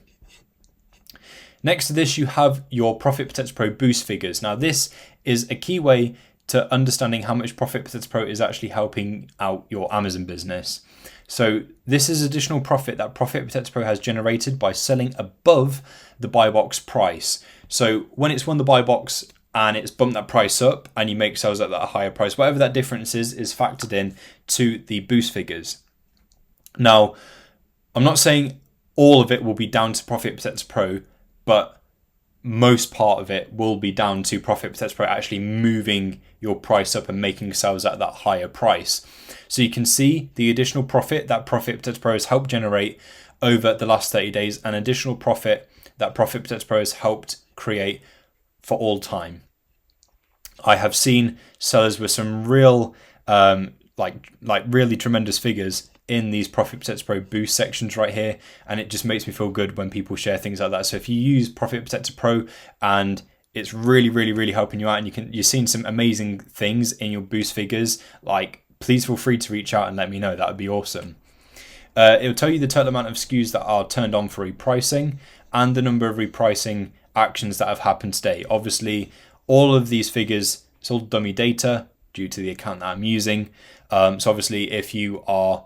Next to this, you have your Profit Protector Pro boost figures. Now, this is a key way to understanding how much Profit Protector Pro is actually helping out your Amazon business. So this is additional profit that Profit Protector Pro has generated by selling above the buy box price. So when it's won the buy box and it's bumped that price up and you make sales at that higher price, whatever that difference is factored in to the boost figures. Now, I'm not saying all of it will be down to Profit Protector Pro, but most part of it will be down to Profit Protector Pro actually moving your price up and making sales at that higher price. So you can see the additional profit that Profit Protector Pro has helped generate over the last 30 days, and additional profit that Profit Protector Pro has helped create for all time. I have seen sellers with some real, like really tremendous figures in these Profit Protector Pro boost sections right here, and it just makes me feel good when people share things like that. So if you use Profit Protector Pro and it's really helping you out, and you're seeing some amazing things in your boost figures, like, please feel free to reach out and let me know. That would be awesome. It'll tell you the total amount of SKUs that are turned on for repricing and the number of repricing actions that have happened today. Obviously, all of these figures, it's all dummy data due to the account that I'm using. So obviously, if you are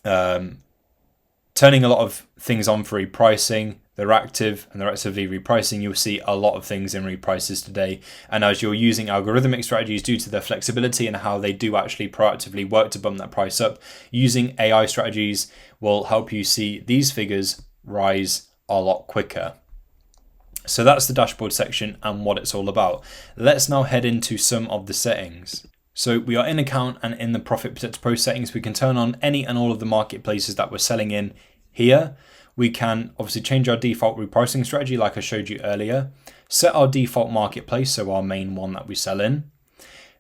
turning a lot of things on for repricing, they're active and they're actively repricing, you'll see a lot of things in reprices today. And as you're using algorithmic strategies due to their flexibility and how they do actually proactively work to bump that price up, using AI strategies will help you see these figures rise a lot quicker. So that's the dashboard section and what it's all about. Let's now head into some of the settings. So we are in account, and in the Profit Protector Pro settings, we can turn on any and all of the marketplaces that we're selling in here. We can obviously change our default repricing strategy like I showed you earlier, set our default marketplace, so our main one that we sell in.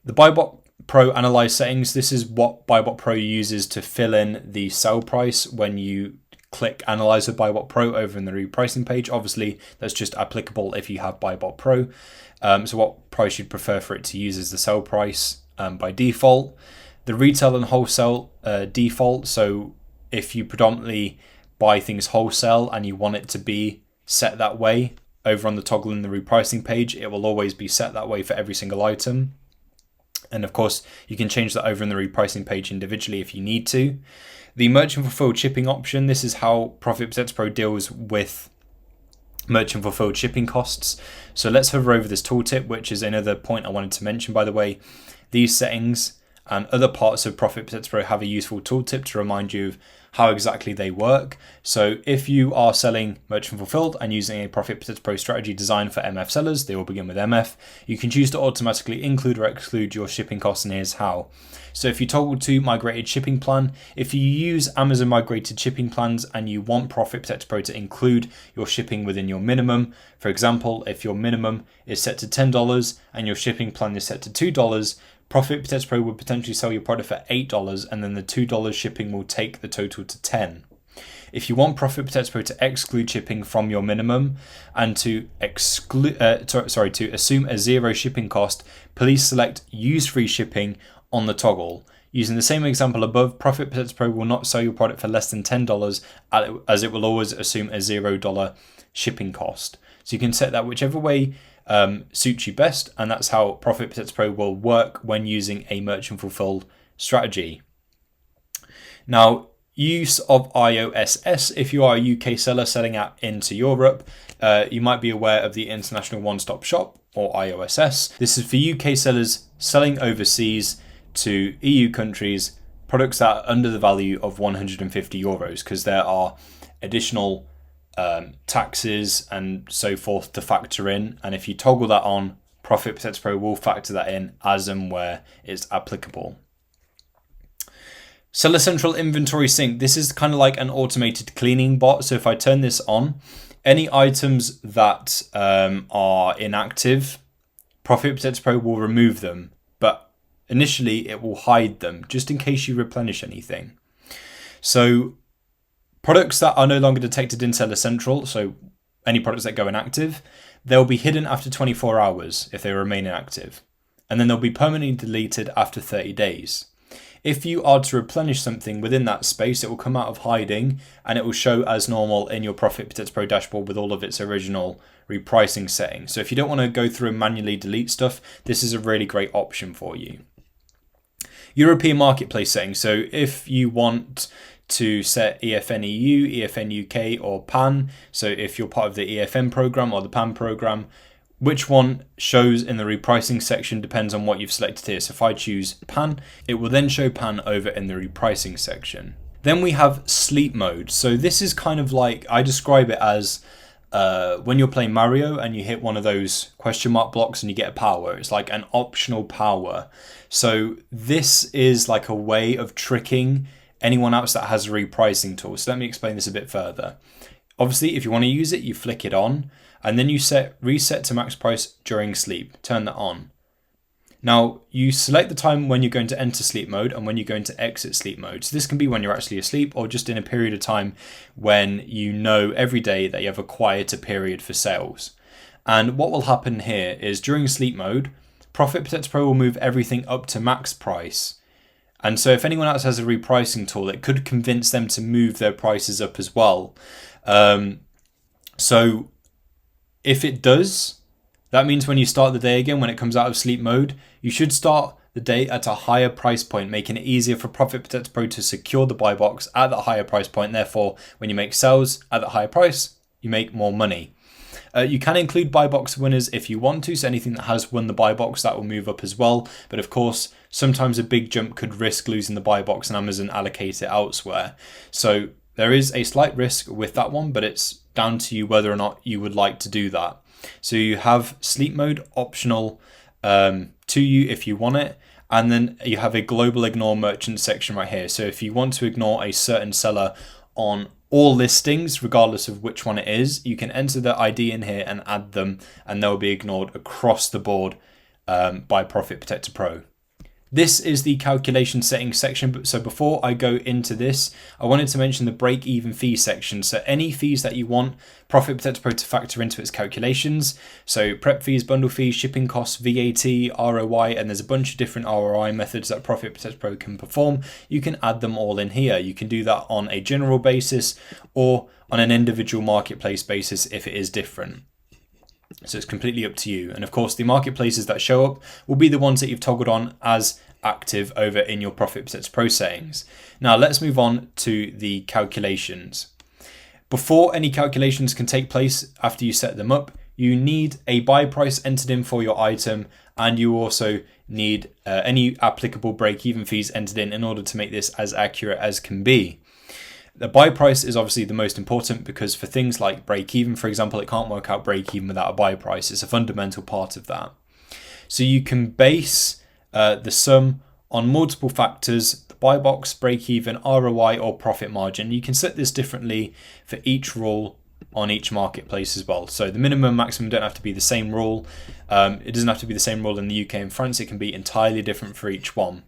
The Buybot Pro Analyze settings, this is what Buybot Pro uses to fill in the sell price when you click Analyze with Buybot Pro over in the repricing page. Obviously, that's just applicable if you have Buybot Pro. So what price you'd prefer for it to use is the sell price by default. The retail and wholesale default, so if you predominantly buy things wholesale and you want it to be set that way over on the toggle in the repricing page, it will always be set that way for every single item. And of course, you can change that over in the repricing page individually if you need to. The merchant fulfilled shipping option, this is how Profit Protector Pro deals with merchant fulfilled shipping costs. So let's hover over this tooltip, which is another point I wanted to mention, by the way. These settings and other parts of Profit Protector Pro have a useful tooltip to remind you of how exactly they work. So if you are selling merchant fulfilled and using a Profit Protector Pro strategy designed for MF sellers, they all begin with MF, you can choose to automatically include or exclude your shipping costs, and here's how. So if you toggle to migrated shipping plan, if you use Amazon migrated shipping plans and you want Profit Protector Pro to include your shipping within your minimum, for example, if your minimum is set to $10 and your shipping plan is set to $2, Profit Protector Pro would potentially sell your product for $8, and then the $2 shipping will take the total to $10. If you want Profit Protector Pro to exclude shipping from your minimum and to to assume a zero shipping cost, please select Use Free Shipping on the toggle. Using the same example above, Profit Protector Pro will not sell your product for less than $10 as it will always assume a $0 shipping cost. So you can set that whichever way suits you best, and that's how Profit Protector Pro will work when using a merchant fulfilled strategy. Now, use of IOSS. If you are a UK seller selling out into Europe, you might be aware of the International One-Stop Shop, or IOSS. This is for UK sellers selling overseas to EU countries products that are under the value of 150 euros, because there are additional taxes and so forth to factor in, and if you toggle that on, Profit Protector Pro will factor that in as and where it's applicable. Seller Central Inventory Sync. This is kind of like an automated cleaning bot. So if I turn this on, any items that are inactive, Profit Protector Pro will remove them. But initially it will hide them just in case you replenish anything. So products that are no longer detected in Seller Central, so any products that go inactive, they'll be hidden after 24 hours if they remain inactive. And then they'll be permanently deleted after 30 days. If you are to replenish something within that space, it will come out of hiding and it will show as normal in your Profit Protector Pro dashboard with all of its original repricing settings. So if you don't want to go through and manually delete stuff, this is a really great option for you. European marketplace settings. So if you want to set EFN EU, EFN UK or PAN, so if you're part of the EFN program or the PAN program, which one shows in the repricing section depends on what you've selected here. So if I choose PAN, it will then show PAN over in the repricing section. Then we have sleep mode. So this is kind of like, I describe it as when you're playing Mario and you hit one of those question mark blocks and you get a power. It's like an optional power. So this is like a way of tricking anyone else that has a repricing tool. So let me explain this a bit further. Obviously, if you want to use it, you flick it on and then you reset to max price during sleep. Turn that on. Now, you select the time when you're going to enter sleep mode and when you're going to exit sleep mode. So this can be when you're actually asleep or just in a period of time when you know every day that you have a quieter period for sales. And what will happen here is during sleep mode, Profit Protector Pro will move everything up to max price. And so if anyone else has a repricing tool, it could convince them to move their prices up as well. So if it does, that means when you start the day again, when it comes out of sleep mode, you should start the day at a higher price point, making it easier for Profit Protector Pro to secure the buy box at that higher price point. Therefore, when you make sales at that higher price, you make more money. You can include buy box winners if you want to, so anything that has won the buy box, that will move up as well. But of course, sometimes a big jump could risk losing the buy box and Amazon allocate it elsewhere. So there is a slight risk with that one, but it's down to you whether or not you would like to do that. So you have sleep mode optional to you if you want it. And then you have a global ignore merchant section right here. So if you want to ignore a certain seller on all listings, regardless of which one it is, you can enter the ID in here and add them, and they'll be ignored across the board by Profit Protector Pro. This is the calculation settings section. So before I go into this, I wanted to mention the break-even fee section. So any fees that you want Profit Protector Pro to factor into its calculations. So prep fees, bundle fees, shipping costs, VAT, ROI, and there's a bunch of different ROI methods that Profit Protector Pro can perform. You can add them all in here. You can do that on a general basis or on an individual marketplace basis if it is different. So it's completely up to you. And of course, the marketplaces that show up will be the ones that you've toggled on as active over in your Profit Protector Pro settings. Now let's move on to the calculations. Before any calculations can take place after you set them up, you need a buy price entered in for your item, and you also need any applicable break-even fees entered in order to make this as accurate as can be. The buy price is obviously the most important because for things like break-even, for example, it can't work out break-even without a buy price. It's a fundamental part of that. So you can base the sum on multiple factors: the buy box, break-even, ROI, or profit margin. You can set this differently for each rule on each marketplace as well. So the minimum and maximum don't have to be the same rule. It doesn't have to be the same rule in the UK and France. It can be entirely different for each one.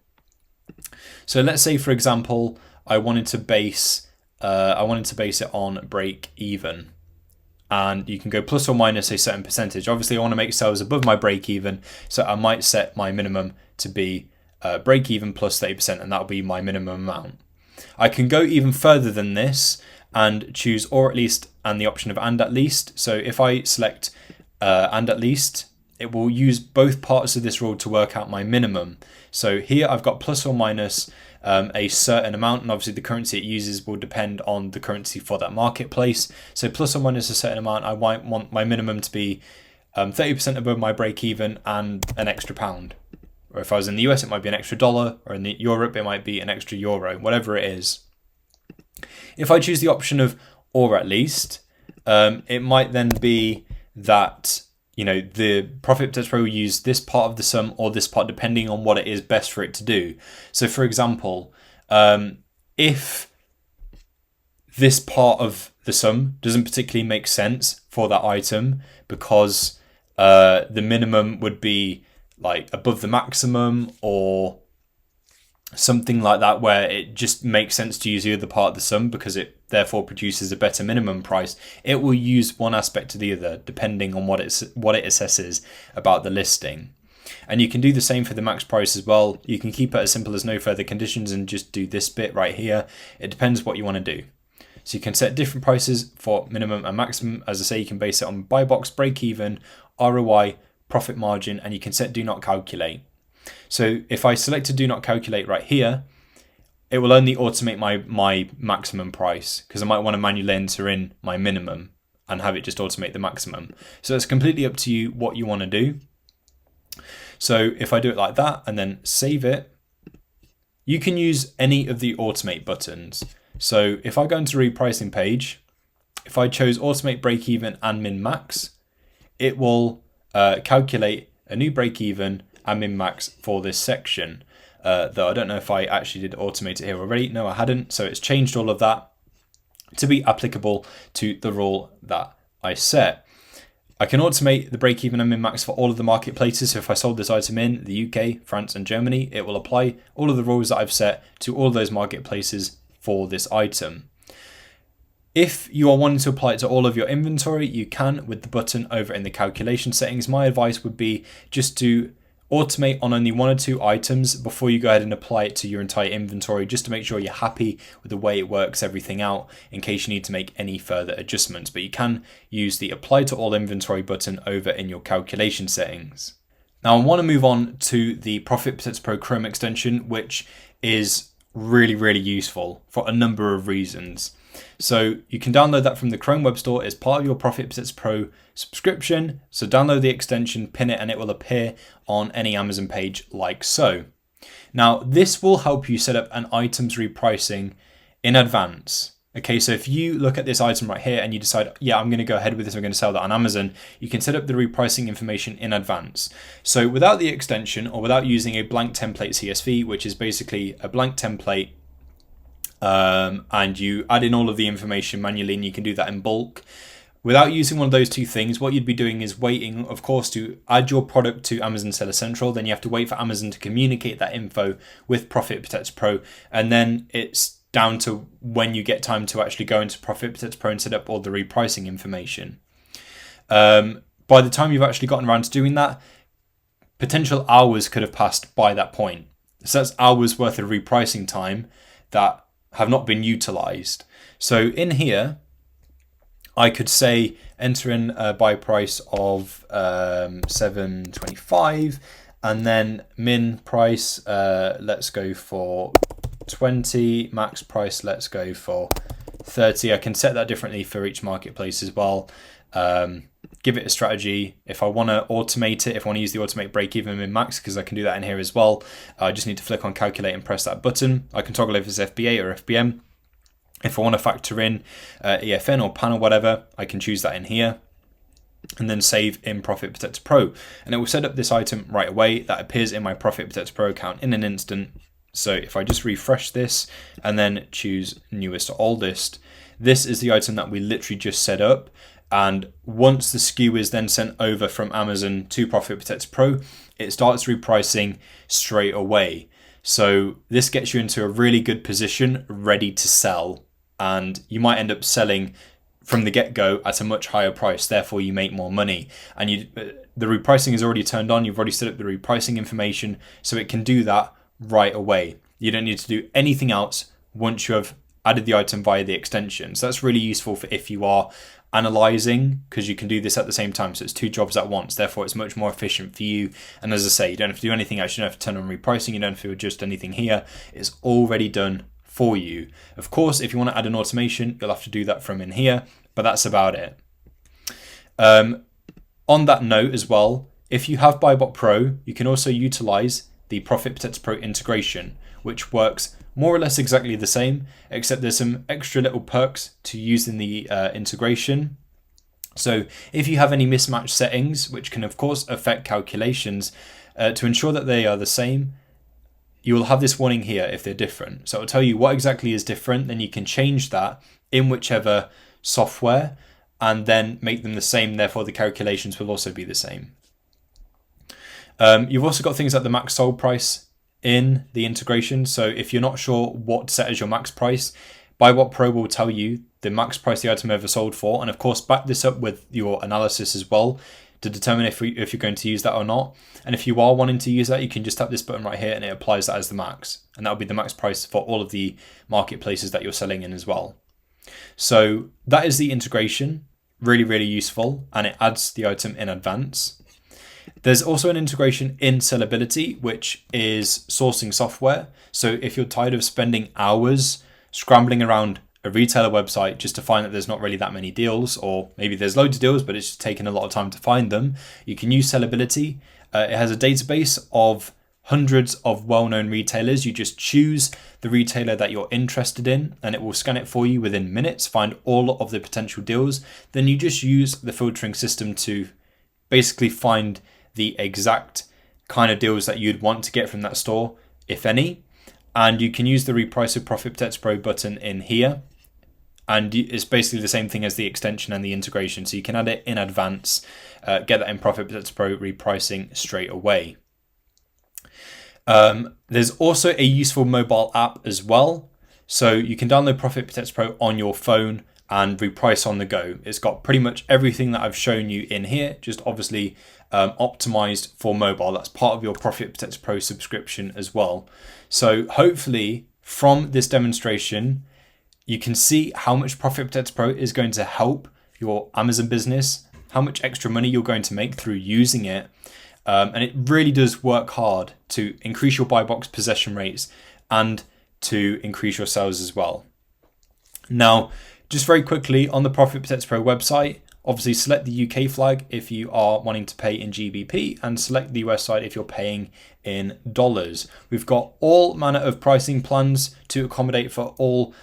So let's say, for example, I wanted to base it on break even, and you can go plus or minus a certain percentage. Obviously, I want to make sales above my break even, so I might set my minimum to be break even plus 30%, and that'll be my minimum amount. I can go even further than this and choose or at least and the option of and at least. So if I select and at least, it will use both parts of this rule to work out my minimum. So here I've got plus or minus a certain amount, and obviously the currency it uses will depend on the currency for that marketplace. So plus or minus a certain amount, I might want my minimum to be 30% above my break even and an extra pound. Or if I was in the US, it might be an extra $1, or in Europe, it might be an extra euro, whatever it is. If I choose the option of or at least, it might then be that the Profit Protector Pro will use this part of the sum or this part depending on what it is best for it to do. So for example, If this part of the sum doesn't particularly make sense for that item because the minimum would be like above the maximum or something like that, where it just makes sense to use the other part of the sum because it therefore produces a better minimum price, it will use one aspect to the other depending on what it assesses about the listing. And you can do the same for the max price as well. You can keep it as simple as no further conditions and just do this bit right here. It depends what you want to do. So you can set different prices for minimum and maximum. As I say, you can base it on buy box, break even, ROI, profit margin, and you can set do not calculate. So if I select to do not calculate right here, it will only automate my maximum price because I might want to manually enter in my minimum and have it just automate the maximum. So it's completely up to you what you want to do. So if I do it like that and then save it, you can use any of the automate buttons. So if I go into repricing page, if I chose automate break even and min max, it will calculate a new break even and min max for this section. Though I don't know if I actually did automate it here already. No, I hadn't. So it's changed all of that to be applicable to the rule that I set. I can automate the break even and min max for all of the marketplaces. So if I sold this item in the UK, France and Germany, it will apply all of the rules that I've set to all those marketplaces for this item. If you are wanting to apply it to all of your inventory, you can with the button over in the calculation settings. My advice would be just to automate on only one or two items before you go ahead and apply it to your entire inventory, just to make sure you're happy with the way it works everything out in case you need to make any further adjustments. But you can use the apply to all inventory button over in your calculation settings. Now I want to move on to the Profit Protector Pro Chrome extension, which is really useful for a number of reasons. So you can download that from the Chrome Web Store as part of your Profit Protector Pro subscription. So download the extension, pin it, and it will appear on any Amazon page like so. Now, this will help you set up an items repricing in advance. Okay, so if you look at this item right here and you decide, yeah, I'm going to go ahead with this, I'm going to sell that on Amazon, you can set up the repricing information in advance. So without the extension or without using a blank template CSV, which is basically a blank template, and you add in all of the information manually, and you can do that in bulk. Without using one of those two things, what you'd be doing is waiting, of course, to add your product to Amazon Seller Central. Then you have to wait for Amazon to communicate that info with Profit Protector Pro. And then it's down to when you get time to actually go into Profit Protector Pro and set up all the repricing information. By the time you've actually gotten around to doing that, potential hours could have passed by that point. So that's hours worth of repricing time that have not been utilized. So in here, I could say enter in a buy price of $7.25 and then min price, let's go for 20, max price, let's go for 30. I can set that differently for each marketplace as well. Give it a strategy. If I want to automate it, if I want to use the automate break even min max, because I can do that in here as well, I just need to flick on calculate and press that button. I can toggle if it's FBA or FBM. If I want to factor in EFN or PAN or whatever, I can choose that in here and then save in Profit Protector Pro. And it will set up this item right away. That appears in my Profit Protector Pro account in an instant. So if I just refresh this and then choose newest to oldest, this is the item that we literally just set up. And once the SKU is then sent over from Amazon to Profit Protector Pro, it starts repricing straight away. So this gets you into a really good position, ready to sell. And you might end up selling from the get-go at a much higher price. Therefore, you make more money. And the repricing is already turned on. You've already set up the repricing information. So it can do that right away. You don't need to do anything else once you have added the item via the extension. So that's really useful for if you are analyzing, because you can do this at the same time. So it's two jobs at once. Therefore, it's much more efficient for you. And as I say, you don't have to do anything else. You don't have to turn on repricing. You don't have to adjust anything here. It's already done for you. Of course, if you want to add an automation, you'll have to do that from in here, but that's about it. On that note as well, if you have BuyBot Pro, you can also utilize the Profit Protector Pro integration, which works more or less exactly the same, except there's some extra little perks to using the integration. So if you have any mismatched settings, which can of course affect calculations, to ensure that they are the same, you will have this warning here if they're different. So it'll tell you what exactly is different. Then you can change that in whichever software and then make them the same. Therefore, the calculations will also be the same. You've also got things like the max sold price in the integration. So if you're not sure what to set as your max price, BuyBot Pro will tell you the max price the item ever sold for. And of course, back this up with your analysis as well to determine if you're going to use that or not. And if you are wanting to use that, you can just tap this button right here and it applies that as the max. And that'll be the max price for all of the marketplaces that you're selling in as well. So that is the integration. Really, really useful. And it adds the item in advance. There's also an integration in sellability, which is sourcing software. So if you're tired of spending hours scrambling around a retailer website just to find that there's not really that many deals, or maybe there's loads of deals, but it's just taking a lot of time to find them, you can use sellability. It has a database of hundreds of well-known retailers. You just choose the retailer that you're interested in and it will scan it for you within minutes, find all of the potential deals. Then you just use the filtering system to basically find the exact kind of deals that you'd want to get from that store, if any. And you can use the Reprice with Profit Protect Pro button in here. And it's basically the same thing as the extension and the integration. So you can add it in advance, get that in Profit Protect Pro repricing straight away. There's also a useful mobile app as well. So you can download Profit Protect Pro on your phone and reprice on the go. It's got pretty much everything that I've shown you in here, just obviously optimized for mobile. That's part of your Profit Protect Pro subscription as well. So hopefully from this demonstration, you can see how much Profit Protect Pro is going to help your Amazon business, how much extra money you're going to make through using it. And it really does work hard to increase your buy box possession rates and to increase your sales as well. Now, just very quickly on the Profit Protect Pro website, obviously select the UK flag if you are wanting to pay in GBP and select the US side if you're paying in dollars. We've got all manner of pricing plans to accommodate for all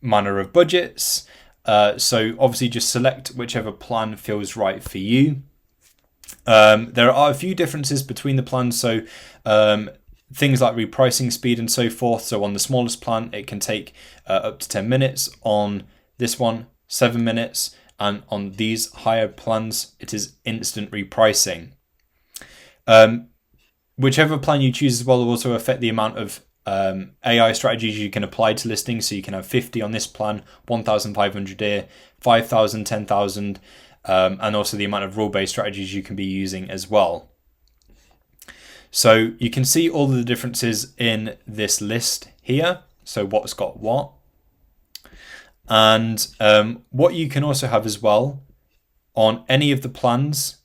manner of budgets. So obviously just select whichever plan feels right for you. There are a few differences between the plans. So things like repricing speed and so forth. So on the smallest plan, it can take up to 10 minutes. On this one, 7 minutes. And on these higher plans, it is instant repricing. Whichever plan you choose as well will also affect the amount of AI strategies you can apply to listings. So you can have 50 on this plan, 1,500 here, 5,000, 10,000, and also the amount of rule-based strategies you can be using as well. So you can see all of the differences in this list here. So what's got what. And what you can also have as well on any of the plans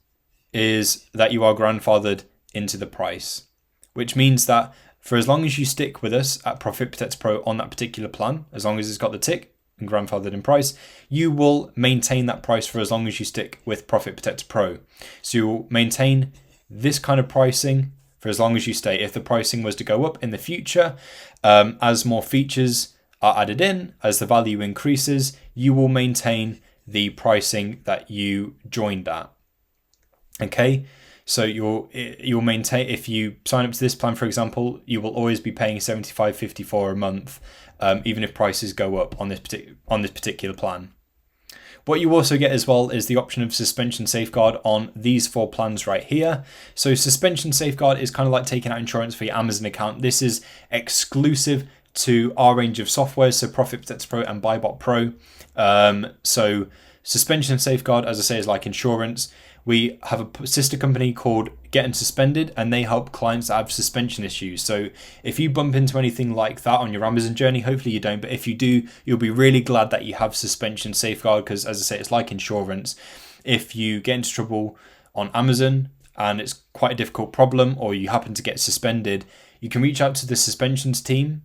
is that you are grandfathered into the price, which means that for as long as you stick with us at Profit Protect Pro on that particular plan, as long as it's got the tick and grandfathered in price, you will maintain that price for as long as you stick with Profit Protect Pro. So you'll maintain this kind of pricing for as long as you stay. If the pricing was to go up in the future, as more features are added in, as the value increases, you will maintain the pricing that you joined at. Okay, so you'll maintain, if you sign up to this plan, for example, you will always be paying $75.54 a month, even if prices go up on this particular plan. What you also get as well is the option of suspension safeguard on these 4 plans right here. So suspension safeguard is kind of like taking out insurance for your Amazon account. This is exclusive to our range of software, so Profit Protect Pro and BuyBot Pro. So suspension safeguard, as I say, is like insurance. We have a sister company called Getting Suspended, and they help clients that have suspension issues. So if you bump into anything like that on your Amazon journey, hopefully you don't, but if you do, you'll be really glad that you have suspension safeguard, because as I say, it's like insurance. If you get into trouble on Amazon and it's quite a difficult problem, or you happen to get suspended, you can reach out to the suspensions team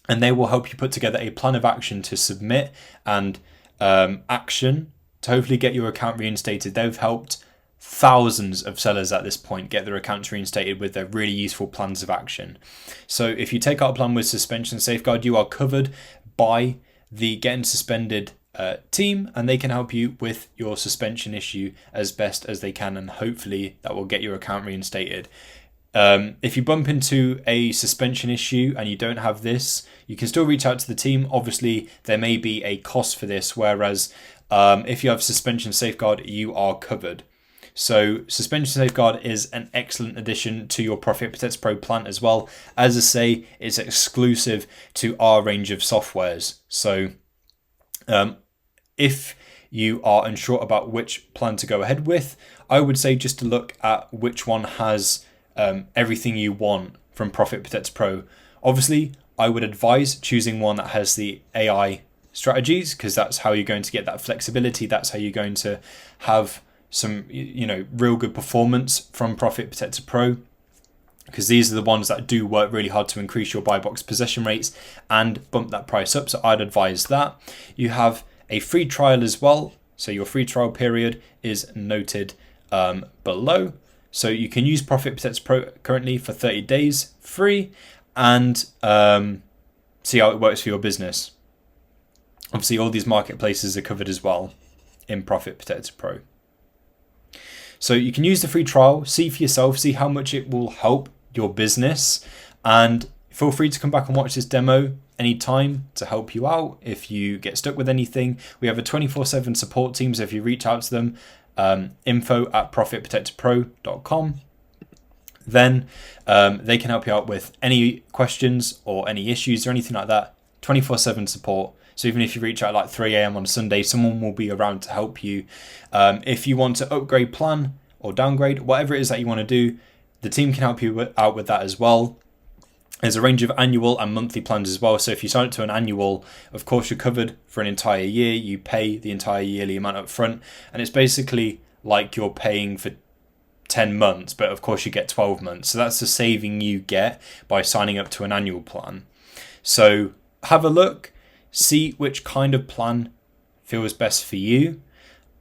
and they will help you put together a plan of action to submit and action to hopefully get your account reinstated. They've helped thousands of sellers at this point get their accounts reinstated with their really useful plans of action. So if you take out a plan with suspension safeguard, you are covered by the Getting Suspended team, and they can help you with your suspension issue as best as they can, and hopefully that will get your account reinstated. If you bump into a suspension issue and you don't have this, you can still reach out to the team. Obviously, there may be a cost for this, whereas if you have suspension safeguard, you are covered. So suspension safeguard is an excellent addition to your Profit Protect Pro plan as well. As I say, it's exclusive to our range of softwares. So if you are unsure about which plan to go ahead with, I would say just to look at which one has everything you want from Profit Protect Pro. Obviously, I would advise choosing one that has the AI strategies, because that's how you're going to get that flexibility. That's how you're going to have some, real good performance from Profit Protector Pro, because these are the ones that do work really hard to increase your buy box possession rates and bump that price up. So I'd advise that. You have a free trial as well. So your free trial period is noted below. So you can use Profit Protector Pro currently for 30 days free and see how it works for your business. Obviously, all these marketplaces are covered as well in Profit Protector Pro. So you can use the free trial, see for yourself, see how much it will help your business, and feel free to come back and watch this demo anytime to help you out if you get stuck with anything. We have a 24/7 support team, so if you reach out to them, info@profitprotectorpro.com, then they can help you out with any questions or any issues or anything like that. 24/7 support. So even if you reach out like 3 a.m. on a Sunday, someone will be around to help you. If you want to upgrade plan or downgrade, whatever it is that you want to do, the team can help you out with that as well. There's a range of annual and monthly plans as well. So if you sign up to an annual, of course, you're covered for an entire year. You pay the entire yearly amount up front. And it's basically like you're paying for 10 months, but of course you get 12 months. So that's the saving you get by signing up to an annual plan. So have a look. See which kind of plan feels best for you,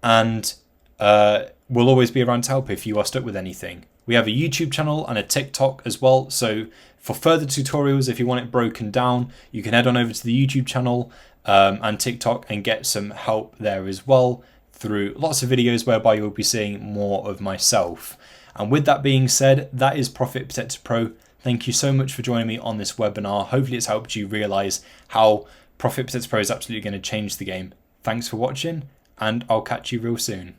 and we'll always be around to help if you are stuck with anything. We have a YouTube channel and a TikTok as well, so for further tutorials, if you want it broken down, you can head on over to the YouTube channel and TikTok and get some help there as well through lots of videos whereby you'll be seeing more of myself. And with that being said, that is Profit Protector Pro. Thank you so much for joining me on this webinar. Hopefully it's helped you realize how Profit Protector Pro is absolutely going to change the game. Thanks for watching, and I'll catch you real soon.